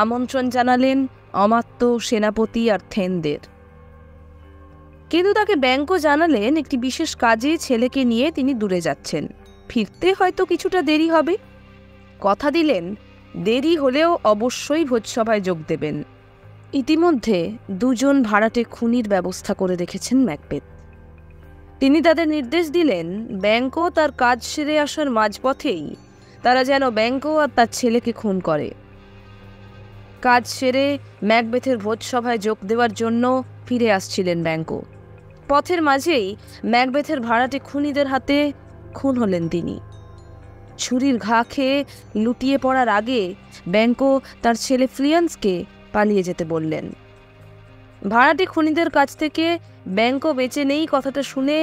আমন্ত্রণ জানালেন অমাত্য, সেনাপতি আর থেনদের। কিন্তু তাকে ব্যাংকও জানালেন একটি বিশেষ কাজে ছেলেকে নিয়ে তিনি দূরে যাচ্ছেন, ফিরতে হয়তো কিছুটা দেরি হবে। কথা দিলেন দেরি হলেও অবশ্যই ভোজসভায় যোগ দেবেন। ইতিমধ্যে 2 জন ভাড়াটে খুনির ব্যবস্থা করে রেখেছেন ম্যাকবেথ। তিনি তাদের নির্দেশ দিলেন ব্যাংকও তার কাজ সেরে আসার মাঝপথেই তারা যেন ব্যাংকও আর তার ছেলেকে খুন করে। কাজ সেরে ম্যাকবেথের ভোজসভায় যোগ দেওয়ার জন্য ফিরে আসছিলেন ব্যাংকও। পথের মাঝেই ম্যাকবেথের ভাড়াটে খুনিদের হাতে খুন হলেন তিনি। ছুরির ঘা খেয়ে লুটিয়ে পড়ার আগে ব্যাংকও তার ছেলে ফ্লিয়ান্সকে পালিয়ে যেতে বললেন। ভাড়াটে খুনিদের কাছ থেকে ব্যাংকও বেঁচে নেই কথাটা শুনে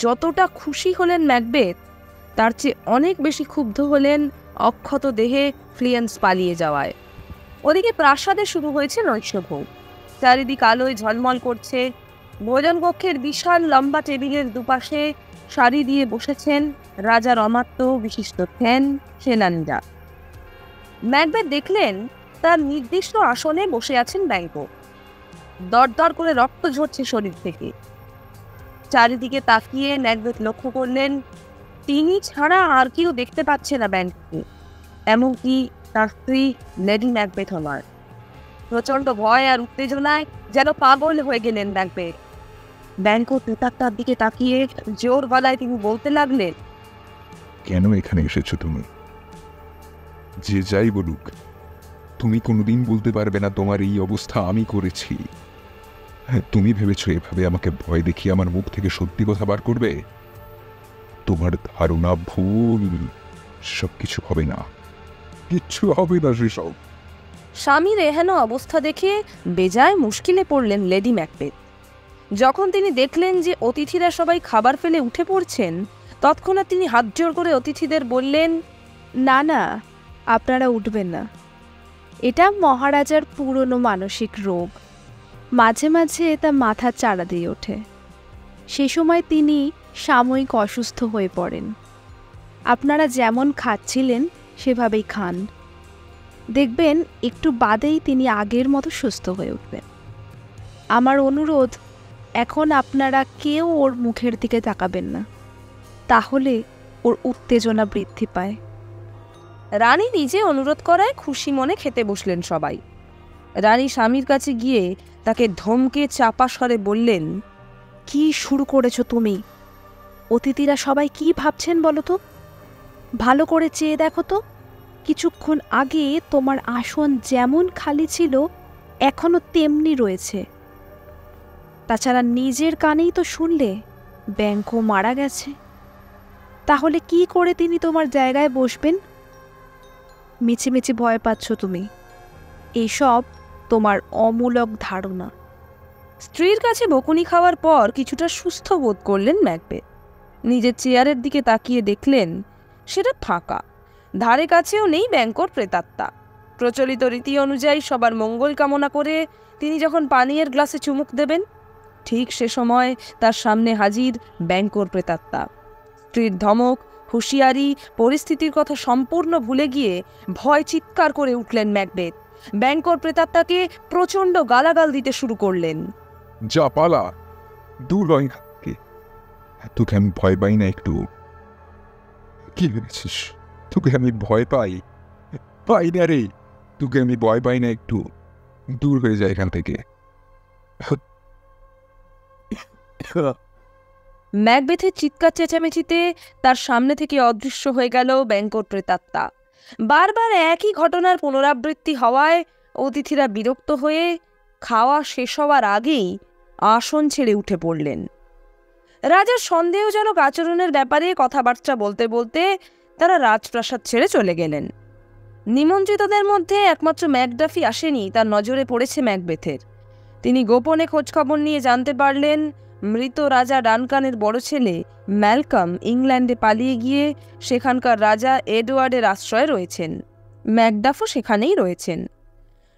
যতটা খুশি হলেন ম্যাকবেথ, তার চেয়ে অনেক বেশি ক্ষুব্ধ হলেন অক্ষত দেহে ফ্লিয়ান্স পালিয়ে যাওয়ায়। ওদিকে প্রাসাদে শুরু হয়েছে নৈশভোগ। চারিদিক আলোয় ঝলমল করছে। ভোজন কক্ষের বিশাল লম্বা টেবিলের দুপাশে সারি দিয়ে বসেছেন রাজার অমাত্য, বিশিষ্ট থেন, সেনানীরা। ম্যাকবেথ দেখলেন তার নির্দিষ্ট আসনে বসে আছেন ব্যাংকও। দরদর করে রক্ত ঝরছে শরীর থেকে। চারিদিকে তাকিয়ে ম্যাকবেথ লক্ষ্য করলেন তিনি ছাড়া আর কেউ দেখতে পাচ্ছে না ব্যাংককে, এমনকি তার স্ত্রী লেডি ম্যাকবেথ আমার। প্রচন্ড ভয় আর উত্তেজনায় যেন পাগল হয়ে গেলেন ম্যাকবেথ। ব্যাংকও প্রেতাত্মার দিকে তাকিয়ে জোর গলায় তিনি বলতে লাগলেন, কেন এখানে এসেছো তুমি? যে যাই বলুক, তুমি কোনোদিন বলতে পারবে না তোমার এই অবস্থা আমি করেছি। তুমি ভেবেছো এভাবে আমাকে ভয় দেখিয়ে আমার মুখ থেকে সত্যি কথা বার করবে? তোমার ধারণা ভুল। সবকিছু হবে না, কিচ্ছু হবে না সেসব। স্বামীর এহেন অবস্থা দেখে বেজায় মুশকিলে পড়লেন লেডি ম্যাকবেথ। যখন তিনি দেখলেন যে অতিথিরা সবাই খাবার ফেলে উঠে পড়ছেন, তৎক্ষণাৎ তিনি হাত জোড় করে অতিথিদের বললেন, না না, আপনারা উঠবেন না। এটা মহারাজার পুরনো মানসিক রোগ। মাঝে মাঝে তা মাথা চাড়া দিয়ে ওঠে। সে সময় তিনি সাময়িক অসুস্থ হয়ে পড়েন। আপনারা যেমন খাচ্ছিলেন সেভাবেই খান, দেখবেন একটু বাদেই তিনি আগের মতো সুস্থ হয়ে উঠবেন। আমার অনুরোধ, এখন আপনারা কেউ ওর মুখের দিকে তাকাবেন না, তাহলে ওর উত্তেজনা বৃদ্ধি পায়। রানী নিজে অনুরোধ করায় খুশি মনে খেতে বসলেন সবাই। রানী স্বামীর কাছে গিয়ে তাকে ধমকে চাপা স্বরে বললেন, কি শুরু করেছো তুমি? অতিথিরা সবাই কি ভাবছেন বলো তো? ভালো করে চেয়ে দেখো তো, কিছুক্ষণ আগে তোমার আসন যেমন খালি ছিল এখনো তেমনি রয়েছে। তাছাড়া নিজের কানেই তো শুনলে ব্যাংকও মারা গেছে। তাহলে কি করে তিনি তোমার জায়গায় বসবেন? মিছিমিছি ভয় পাচ্ছ তুমি। এইসব তোমার অমূলক ধারণা। স্ত্রীর কাছে বকুনি খাওয়ার পর কিছুটা সুস্থ বোধ করলেন ম্যাকবেথ। নিজের চেয়ারের দিকে তাকিয়ে দেখলেন সেটা ফাঁকা, ধারে কাছেও নেই ব্যাংকর প্রেতাত্মা। প্রচলিত রীতি অনুযায়ী সবার মঙ্গল কামনা করে তিনি যখন পানীয়ের গ্লাসে চুমুক দেবেন, ঠিক সে সময় তার সামনে হাজির ব্যাংকর প্রেতাত্মা। স্ত্রীর ধমক, হুঁশিয়ারি, পরিস্থিতির কথা সম্পূর্ণ ভুলে গিয়ে ভয় চিৎকার করে উঠলেন ম্যাকবেথ। ব্যাংকর প্রেতাত্মাকে প্রচণ্ড গালাগাল দিতে শুরু করলেন। যা পালা, দূর হয়। তোকে আমি ভয় পাই না একটু? কি ভেবেছিস তোকে আমি ভয় পাই? পাই না রে, তোকে আমি ভয় পাই না একটু। দূর হয়ে যায় এখান থেকে। ম্যাকবেথের চিৎকার চেঁচামেচিতে তার সামনে থেকে অদৃশ্য হয়ে গেল ব্যাংকর প্রেতাত্মা। বারবার একই ঘটনার পুনরাবৃত্তি হওয়ায় অতিথিরা বিরক্ত হয়ে খাওয়া শেষ হওয়ার আগেই আসন ছেড়ে উঠে পড়লেন। রাজার সন্দেহজনক আচরণের ব্যাপারে কথাবার্তা বলতে বলতে তারা রাজপ্রাসাদ ছেড়ে চলে গেলেন। নিমন্ত্রিতদের মধ্যে একমাত্র ম্যাকডাফি আসেনি তার নজরে পড়েছে ম্যাকবেথের। তিনি গোপনে খোঁজখবর নিয়ে জানতে পারলেন মৃত রাজা ডানকানের বড় ছেলে ম্যালকম ইংল্যান্ডে পালিয়ে গিয়ে সেখানকার রাজা এডওয়ার্ডের আশ্রয়ে রয়েছেন। ম্যাকডাফও সেখানেই রয়েছেন।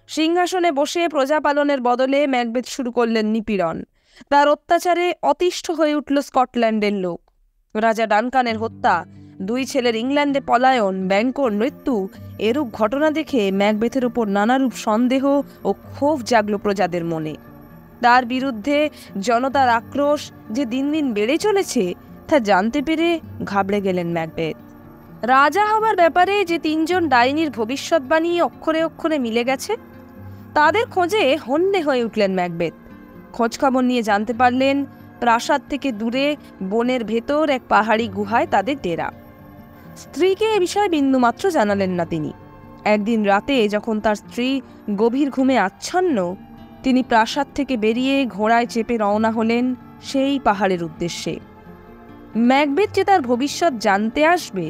সিংহাসনে বসে প্রজা পালনের বদলে ম্যাকবেথ শুরু করলেন নিপীড়ন। তার অত্যাচারে অতিষ্ঠ হয়ে উঠল স্কটল্যান্ডের লোক। রাজা ডানকানের হত্যা দুই ছেলের ইংল্যান্ডে পলায়ন, ব্যাংকোর মৃত্যু, এরূপ ঘটনা দেখে ম্যাকবেথের ওপর নানারূপ সন্দেহ ও ক্ষোভ জাগল প্রজাদের মনে। তার বিরুদ্ধে জনতার আক্রোশ যে দিন দিন বেড়ে চলেছে তা জানতে পেরে ঘাবড়ে গেলেন ম্যাকবেথ। রাজা হবার ব্যাপারে যে 3 জন ডাইনির ভবিষ্যৎবাণী অক্ষরে অক্ষরে মিলে গেছে, তাদের খোঁজে হন্যে হয়ে উঠলেন ম্যাকবেথ। খোঁজখবর নিয়ে জানতে পারলেন প্রাসাদ থেকে দূরে বনের ভেতর এক পাহাড়ি গুহায় তাদের ডেরা। স্ত্রীকে এ বিষয়ে বিন্দুমাত্র জানালেন না তিনি। একদিন রাতে যখন তার স্ত্রী গভীর ঘুমে আচ্ছন্ন, তিনি প্রাসাদ থেকে বেরিয়ে ঘোড়ায় চেপে রওনা হলেন সেই পাহাড়ের উদ্দেশ্যে। ম্যাকবেথ যে তার ভবিষ্যৎ জানতে আসবে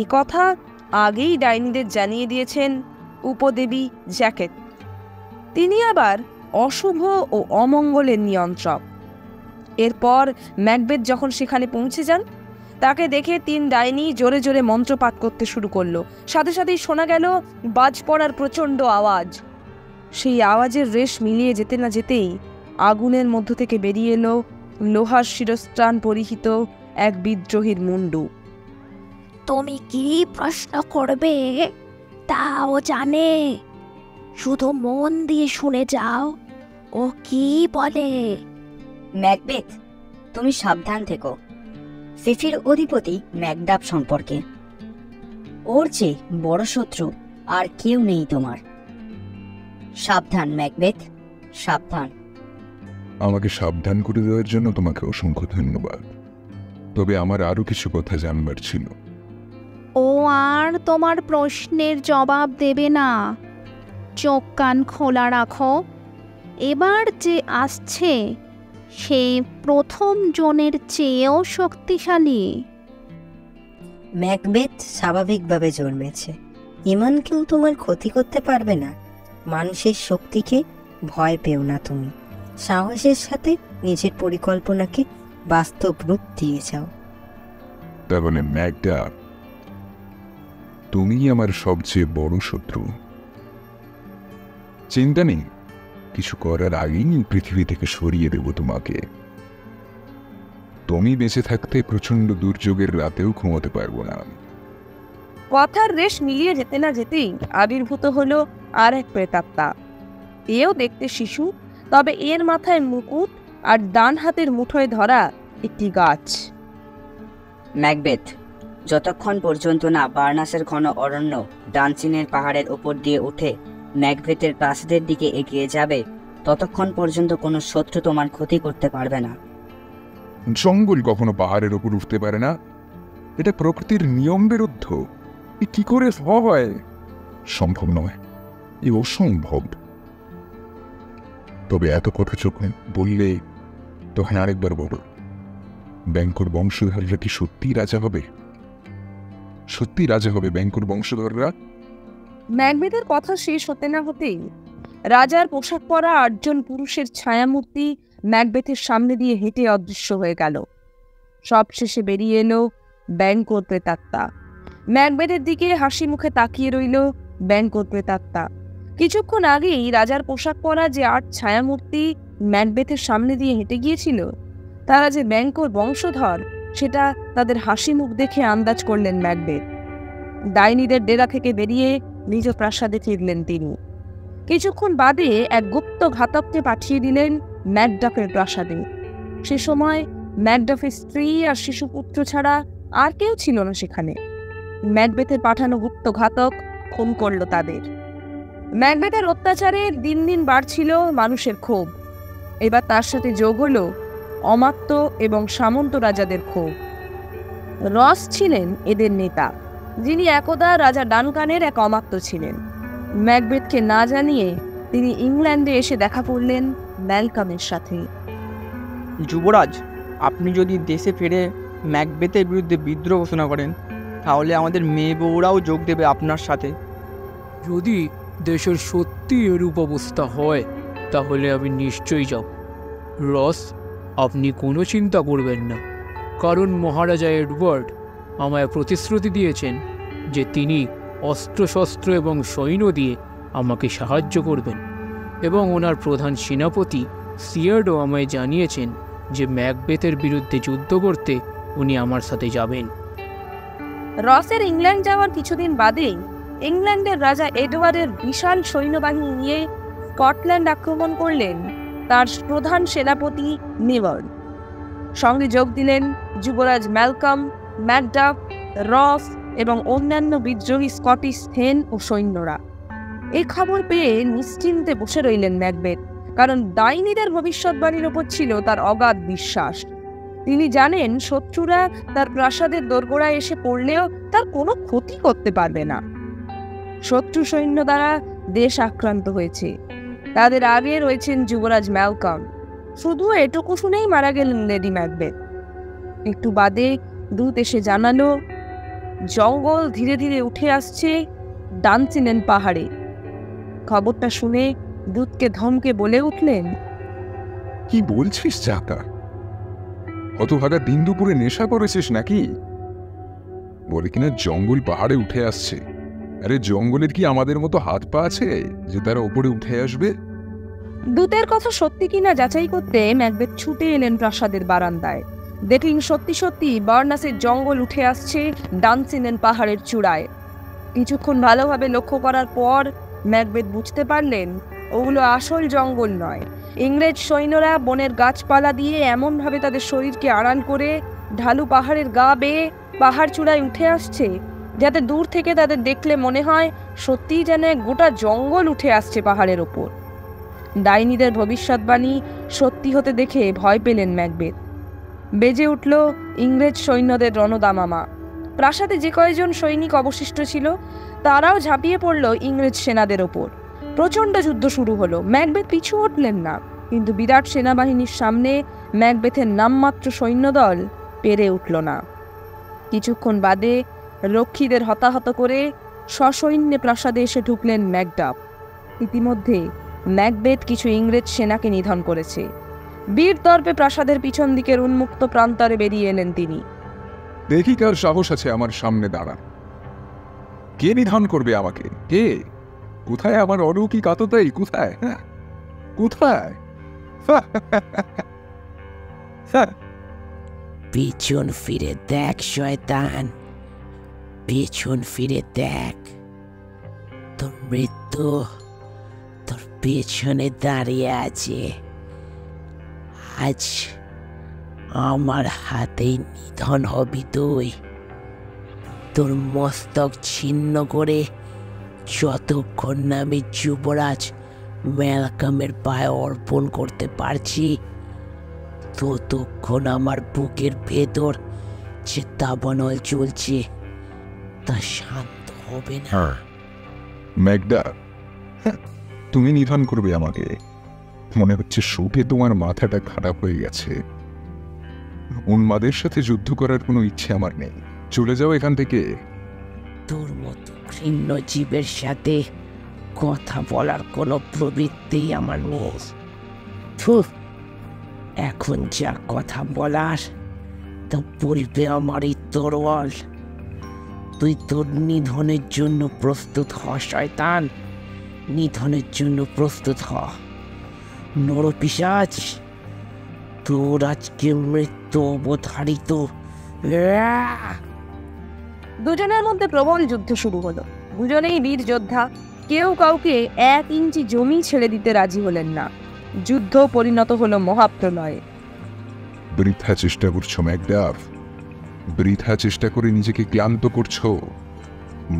এ কথা আগেই ডাইনিদের জানিয়ে দিয়েছেন উপদেবী জ্যাকেট। তিনি আবার অশুভ ও অমঙ্গলের নিয়ন্ত্রক। এরপর ম্যাকবেথ যখন সেখানে পৌঁছে যান, তাকে দেখে 3 ডাইনি জোরে জোরে মন্ত্রপাঠ করতে শুরু করলো। সাথে সাথেই শোনা গেল বাজ পড়ার প্রচণ্ড আওয়াজ। সেই আওয়াজের রেশ মিলিয়ে যেতে না যেতেই আগুনের মধ্য থেকে বেরিয়ে এলো লোহার শিরস্ত্রাণ পরিহিত এক বিদ্রোহীর মুন্ডু। তুমি কি প্রশ্ন করবে তাও জানে, শুধু মন দিয়ে শুনে যাও ও কি বলে। ম্যাকবেথ, তুমি সাবধান থেকো ফিফির অধিপতি ম্যাকডাফ সম্পর্কে। ওর চেয়ে বড় শত্রু আর কেউ নেই তোমার। সাবধান ম্যাকবেথ, সাবধান। আমাকে সাবধান করে দেওয়ার জন্য তোমাকে অসংখ্য ধন্যবাদ। তবে আমার আরো কিছু কথা জানবার ছিল। ও আর তোমার প্রশ্নের জবাব দেবে না। চোখ কান খোলা রাখো। এবার যে আসছে সে প্রথম জনের চেয়েও শক্তিশালী। ম্যাকবেথ স্বাভাবিকভাবে জন্মেছে, এমন কেউ তোমার ক্ষতি করতে পারবে না। মানুষের শক্তিকে ভয় পেও না তুমি। সাহসের সাথে নিজের পরিকল্পনাকে বাস্তব রূপ দিয়ে যাও। তার মানে ম্যাকডাফ, তুমি আমার সবচেয়ে বড় শত্রু। চিন্তা নেই, কিছু করার আগেই পৃথিবী থেকে সরিয়ে দেব তোমাকে। তুমি বেঁচে থাকতে প্রচন্ড দুর্যোগের রাতেও ঘুমোতে পারবো না। কথার রেশ মিলিয়ে যেতে না যেতেই আবির্ভূত হলো আর এক প্রেতাত্মা। এও দেখতে শিশু, তবে এর মাথায় মুকুট আর ডান হাতের মুঠোয় ধরা একটি গাছ। ম্যাকবেথ, যতক্ষণ পর্যন্ত না বার্নাসের ঘন অরণ্য ডানচিনের পাহাড়ের উপর দিয়ে উঠে ম্যাকবেথের প্রাসাদের দিকে এগিয়ে যাবে, ততক্ষণ পর্যন্ত কোনো শত্রু তোমার ক্ষতি করতে পারবে না। জঙ্গল কখনো পাহাড়ের উপর উঠতে পারে না, এটা প্রকৃতির নিয়ম বিরুদ্ধ। এ কি করে হয়? সম্ভব নয়, এ অসম্ভব। তবে এত কথা যখন বললে তখন আরেকবার বলো, ব্যাংকর বংশধররা কি সত্যি রাজা হবে? সত্যি রাজা হবে ব্যাংকর বংশধররা? ম্যাকবেথের কথা শেষ হতে না হতেই রাজার পোশাক পরা 8 জন পুরুষের ছায়ামূর্তি ম্যাকবেথের সামনে দিয়ে হেঁটে অদৃশ্য হয়ে গেল। সবশেষে বেরিয়ে এলো ব্যাংকর প্রেতাত্মা। ম্যাকবেথের দিকে হাসি মুখে তাকিয়ে রইল ব্যাংকর প্রেতাত্মা। কিছুক্ষণ আগেই রাজার পোশাক পরা যে 8 ছায়ামূর্তি ম্যাকবেথের সামনে দিয়ে হেঁটে গিয়েছিল, তারা যে ব্যাংকর বংশধর সেটা তাদের হাসি মুখ দেখে আন্দাজ করলেন ম্যাকবেথ। ডাইনিদের ডেরা থেকে বেরিয়ে নিজ প্রাসাদে ফিরলেন তিনি। কিছুক্ষণ বাদে এক গুপ্ত ঘাতককে পাঠিয়ে দিলেন ম্যাকডাফের প্রাসাদে। সে সময় ম্যাকডাফের স্ত্রী আর শিশুপুত্র ছাড়া আর কেউ ছিল না সেখানে। ম্যাকবেথের পাঠানো গুপ্ত ঘাতক খুন করল তাদের। ম্যাকবেথের অত্যাচারে দিন দিন বাড়ছিল মানুষের ক্ষোভ। এবার তার সাথে যোগ হল অমাত্য এবং সামন্ত রাজাদের ক্ষোভ। রস ছিলেন এদের নেতা, যিনি একদা রাজা ডানকানের এক অমাত্য ছিলেন। ম্যাকবেথকে না জানিয়ে তিনি ইংল্যান্ডে এসে দেখা করলেন ম্যালকমের সাথে। যুবরাজ, আপনি যদি দেশে ফিরে ম্যাকবেথের বিরুদ্ধে বিদ্রোহ ঘোষণা করেন, তাহলে আমাদের মেয়ে বউরাও যোগ দেবে আপনার সাথে। যদি দেশের সত্যি এরূপ অবস্থা হয় তাহলে আমি নিশ্চয়ই যাব। রস, আপনি কোনো চিন্তা করবেন না, কারণ মহারাজা এডওয়ার্ড আমায় প্রতিশ্রুতি দিয়েছেন যে তিনি অস্ত্রশস্ত্র এবং সৈন্য দিয়ে আমাকে সাহায্য করবেন, এবং ওনার প্রধান সেনাপতি সিয়ার্ডও আমায় জানিয়েছেন যে ম্যাকবেথের বিরুদ্ধে যুদ্ধ করতে উনি আমার সাথে যাবেন। রসের ইংল্যান্ড যাওয়ার কিছুদিন বাদেই ইংল্যান্ডের রাজা এডওয়ার্ডের বিশাল সৈন্যবাহিনী নিয়ে স্কটল্যান্ড আক্রমণ করলেন তার প্রধান সেনাপতি নিভার্ন। সঙ্গে যোগ দিলেন যুবরাজ ম্যালকম, ম্যাকডাফ, রস এবং অন্যান্য বিদ্রোহী স্কটিশ থেন ও সৈন্যরা। এই খবর পেয়ে নিশ্চিন্তে বসে রইলেন ম্যাকবেথ, কারণ ডাইনিদের ভবিষ্যৎবাণীর ওপর ছিল তার অগাধ বিশ্বাস। তিনি জানেন শত্রুরা তার প্রাসাদের দোরগোড়ায় এসে পড়লেও তার কোনো ক্ষতি করতে পারবে না। শত্রু সৈন্য দ্বারা দেশ আক্রান্ত হয়েছে, তাদের আগে রয়েছেন যুবরাজ ম্যালকম। শুধু এটুকু শুনেই মারা গেলেন লেডি ম্যাকবেথ। একটু বাদে দূত এসে জানালো জঙ্গল ধীরে ধীরে উঠে আসছে ডানচিনেন পাহাড়ে। খবরটা শুনে দূতকে ধমকে বলে উঠলেন, কি বলছিস চাকা? হতভাগা দিন দুপুরে নেশা করেছিস নাকি? বলে কিনা জঙ্গল পাহাড়ে উঠে আসছে। আরে জঙ্গলের কি আমাদের মতো হাত পা আছে যে তারা উপরে উঠে আসবে? দূতের কথা সত্যি কিনা যাচাই করতে ম্যাকবেথ ছুটে এলেন প্রাসাদের বারান্দায়। দেখলেন সত্যি সত্যি বার্নাসের জঙ্গল উঠে আসছে ডানচিনেন পাহাড়ের চূড়ায়। কিছুক্ষণ ভালোভাবে লক্ষ্য করার পর ম্যাকবেথ বুঝতে পারলেন ওগুলো আসল জঙ্গল নয়। ইংরেজ সৈন্যরা বনের গাছপালা দিয়ে এমনভাবে তাদের শরীরকে আড়াল করে ঢালু পাহাড়ের গা বেয়ে পাহাড় চূড়ায় উঠে আসছে যাতে দূর থেকে তাদের দেখলে মনে হয় সত্যিই যেন গোটা জঙ্গল উঠে আসছে পাহাড়ের ওপর। ডাইনিদের ভবিষ্যৎবাণী সত্যি হতে দেখে ভয় পেলেন ম্যাকবেথ। বেজে উঠল ইংরেজ সৈন্যদের রণদামামা। প্রাসাদে যে কয়েকজন সৈনিক অবশিষ্ট ছিল তারাও ঝাঁপিয়ে পড়ল ইংরেজ সেনাদের ওপর। প্রচণ্ড যুদ্ধ শুরু হলো। ম্যাকবেথ পিছু হটলেন না, কিন্তু বিরাট সেনাবাহিনীর সামনে ম্যাকবেথের নামমাত্র সৈন্যদল পেরে উঠল না। কিছুক্ষণ বাদে রক্ষীদের হতাহত করে সসৈন্যে প্রাসাদে এসে ঢুকলেন ম্যাকডাফ। ইতিমধ্যে ম্যাকবেথ কিছু ইংরেজ সেনাকে নিধন করেছে। বীর দর্পে প্রাসাদের পিছন দিকের উন্মুক্ত প্রান্তরে বেরিয়ে এলেন তিনি। দেখি কার সাহস আছে আমার সামনে দাঁড়া। কে নিধন করবে আমাকে? কে? কোথায় আমার অলৌকিক আততায়ী? কোথায়? হ্যাঁ কোথায়? পিছন ফিরে দেখ শয়তান, পিছন ফিরে দেখ। তোর মৃত্যু তোর পেছনে দাঁড়িয়ে আছে। আজ আমার হাতেই নিধন হবি তুই। তোর মস্তক ছিন্ন করে যতক্ষণ না আমি যুবরাজ ম্যালকমের পায়ে অর্পণ করতে পারছি ততক্ষণ আমার বুকের ভেতর যে দাবানল চলছে তা শান্ত হবে না। ম্যাকডাফ, তুমি নিধন করবে আমাকে? মনে হচ্ছে শোকে তোমার মাথাটা খারাপ হয়ে গেছে। উন্মাদের সাথে যুদ্ধ করার কোনো ইচ্ছে আমার নেই। চলে যাও এখান থেকে। তোর মতো ঘৃণ্য জীবের সাথে কথা বলার কোনো প্রবৃত্তি আমার নেই। এখন যা কথা বলার তা বলবে আমারই তরোয়াল। তুই তোর নিধনের জন্য প্রস্তুত হ শয়তান, নিধনের জন্য প্রস্তুত হ। নরপিশাচ, তোর আজকে মৃত্যু অবধারিত। দুজনের মধ্যে প্রবল যুদ্ধ শুরু হলো। দুজনেই বীর যোদ্ধা, কেউ কাউকে 1 ইঞ্চি জমি ছেড়ে দিতে রাজি হলেন না। যুদ্ধ পরিণত হলো মহাপ্রলয়ে। বৃথা চেষ্টা করছো ম্যাকডাফ, বৃথা চেষ্টা করে নিজেকে ক্লান্ত করছো।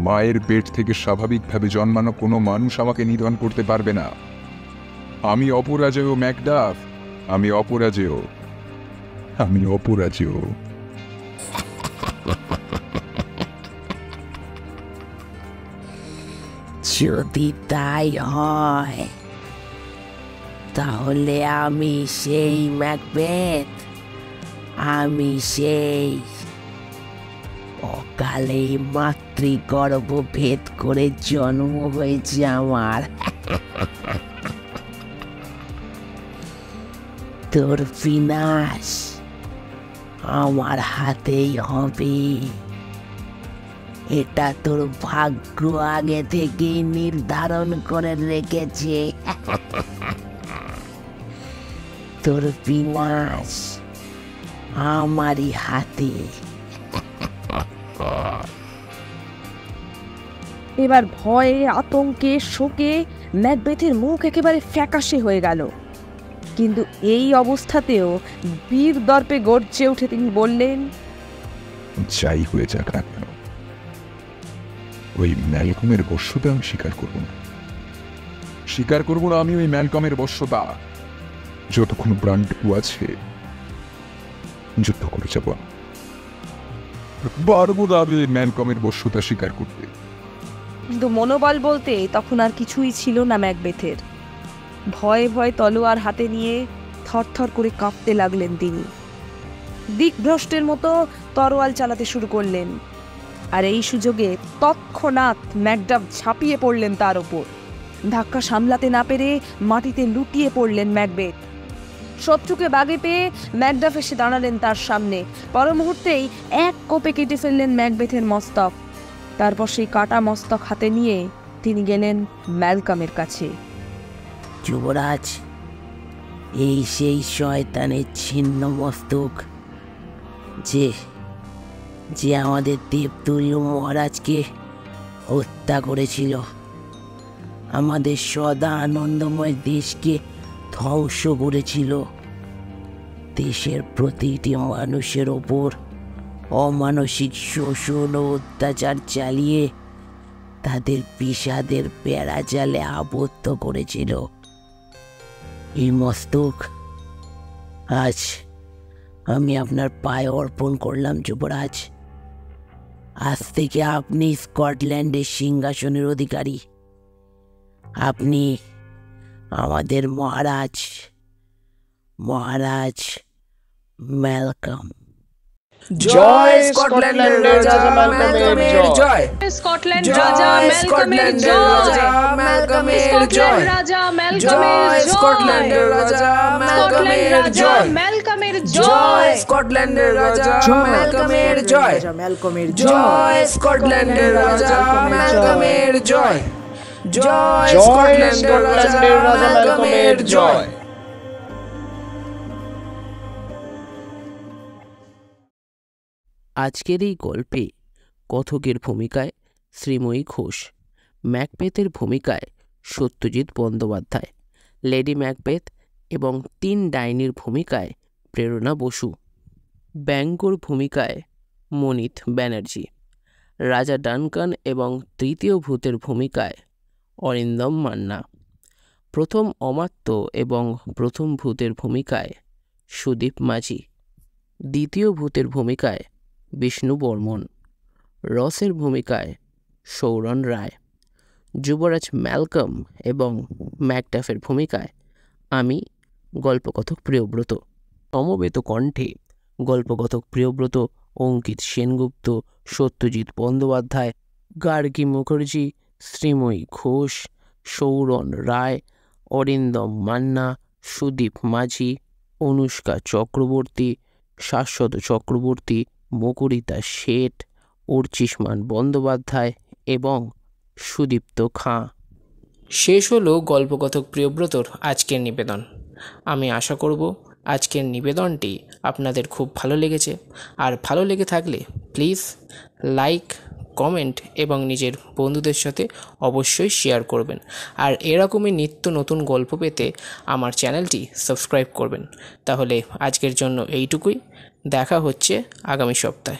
মায়ের পেট থেকে স্বাভাবিকভাবে জন্মানো কোনো মানুষ আমাকে নিধন করতে পারবে না। আমি অপরাজেয় ম্যাকডাফ, আমি অপরাজেয়, আমি অপরাজেয়। যদি তাই হয় তাহলে আমি সেই ম্যাকবেথ, আমি সেই অকালে মাতৃগর্ভ ভেদ করে জন্ম হয়েছে আমার। তোর বিনাশ আমার হাতেই হবে। এটা তোর ভাগ্য আগে থেকে নির্ধারণ করে রেখেছে। তোর বিনাশ আমারই হাতে। এবার ভয়ে আতঙ্কে শোকে ম্যাকবেথের মুখ একেবারে ফ্যাকাশে হয়ে গেল। কিন্তু এই অবস্থাতেও বীর দর্পে গর্জে উঠে তিনি বললেন, যাই হয়ে যাক না কেন, ওই ম্যালকমের বশ্যতা আমি স্বীকার করব না। স্বীকার করব না আমি ওই ম্যালকমের বশ্যতা। যতক্ষণ প্রাণটুকু আছে যুদ্ধ করে যাব। পারবো না আমি ম্যালকমের বশ্যতা স্বীকার করতে। কিন্তু মনোবল বলতে তখন আর কিছুই ছিল না ম্যাকবেথের। ভয়ে ভয়ে তলোয়ার হাতে নিয়ে থরথর করে কাঁপতে লাগলেন তিনি। দিকভ্রষ্টের মতো তরোয়াল চালাতে শুরু করলেন। আর এই সুযোগে তৎক্ষণাৎ ম্যাকডাফ ঝাঁপিয়ে পড়লেন তার ওপর। ধাক্কা সামলাতে না পেরে মাটিতে লুটিয়ে পড়লেন ম্যাকবেথ। শত্রুকে বাগে পেয়ে ম্যাকডাফ এসে দাঁড়ালেন তার সামনে। পর মুহূর্তেই এক কোপে কেটে ফেললেন ম্যাকবেথের মস্তক। তারপর সেই কাটা মস্তক হাতে নিয়ে তিনি গেলেন ম্যালকমের কাছে। যুবরাজ, এই সেই শয়তানের ছিন্ন মস্তক যে আমাদের দেবতুল্য মহারাজকে হত্যা করেছিল, আমাদের সদা আনন্দময় দেশকে ধ্বংস করেছিল, দেশের প্রতিটি মানুষের ওপর অমানসিক শোষণ ও অত্যাচার চালিয়ে তাদের বিষাদের পেড়া জালে আবদ্ধ করেছিল। এই মস্তক আজ আমি আপনার পায়ে অর্পণ করলাম যুবরাজ। আজ থেকে আপনি স্কটল্যান্ডের সিংহাসনের অধিকারী। আপনি আমাদের মহারাজ ম্যালকম। জয় স্কটল্যান্ডের রাজা ম্যালকমের জয়। স্কটল্যান্ড রাজা ম্যালকমের জয়। ম্যালকমের জয়। রাজা জয় স্কটল্যান্ডের রাজা ম্যালকমের জয়। ম্যালকমের জয় স্কটল্যান্ডের রাজা ম্যালকমের জয়। জয় স্কটল্যান্ডের রাজা ম্যালকমের জয়। জয় স্কটল্যান্ডের রাজা ম্যালকমের জয়। আজকের এই গল্পে কথকের ভূমিকায় শ্রীময়ী ঘোষ, ম্যাকবেথের ভূমিকায় সত্যজিৎ বন্দ্যোপাধ্যায়, লেডি ম্যাকবেথ এবং 3 ডাইনির ভূমিকায় প্রেরণা বসু, ব্যঙ্গর ভূমিকায় মনিত ব্যানার্জি, রাজা ডানকান এবং তৃতীয় ভূতের ভূমিকায় অরিন্দম মান্না, প্রথম অমাত্য এবং প্রথম ভূতের ভূমিকায় সুদীপ মাঝি, দ্বিতীয় ভূতের ভূমিকায় বিষ্ণু বর্মন, রসের ভূমিকায় সৌরণ রায়, যুবরাজ ম্যালকম এবং ম্যাকডাফের ভূমিকায় আমি গল্পকথক প্রিয়ব্রত। সমবেত কণ্ঠে গল্পকথক প্রিয়ব্রত, অঙ্কিত সেনগুপ্ত, সত্যজিৎ বন্দ্যোপাধ্যায়, গার্গী মুখার্জি, শ্রীময়ী ঘোষ, সৌরণ রায়, অরিন্দম মান্না, সুদীপ মাঝি, অনুষ্কা চক্রবর্তী, শাশ্বত চক্রবর্তী, মুকুরিতা শেঠ, অর্চিষ্মান বন্দ্যোপাধ্যায় এবং সুদীপ্ত খাঁ। শেষ হলো গল্পকথক প্রিয়ব্রতর আজকের নিবেদন। আমি আশা করব আজকের নিবেদনটি আপনাদের খুব ভালো লেগেছে। আর ভালো লেগে থাকলে প্লিজ লাইক, কমেন্ট এবং নিজের বন্ধুদের সাথে অবশ্যই শেয়ার করবেন। আর এরকমই নিত্য নতুন গল্প পেতে আমার চ্যানেলটি সাবস্ক্রাইব করবেন। তাহলে আজকের জন্য এইটুকুই। দেখা হচ্ছে আগামী সপ্তাহে।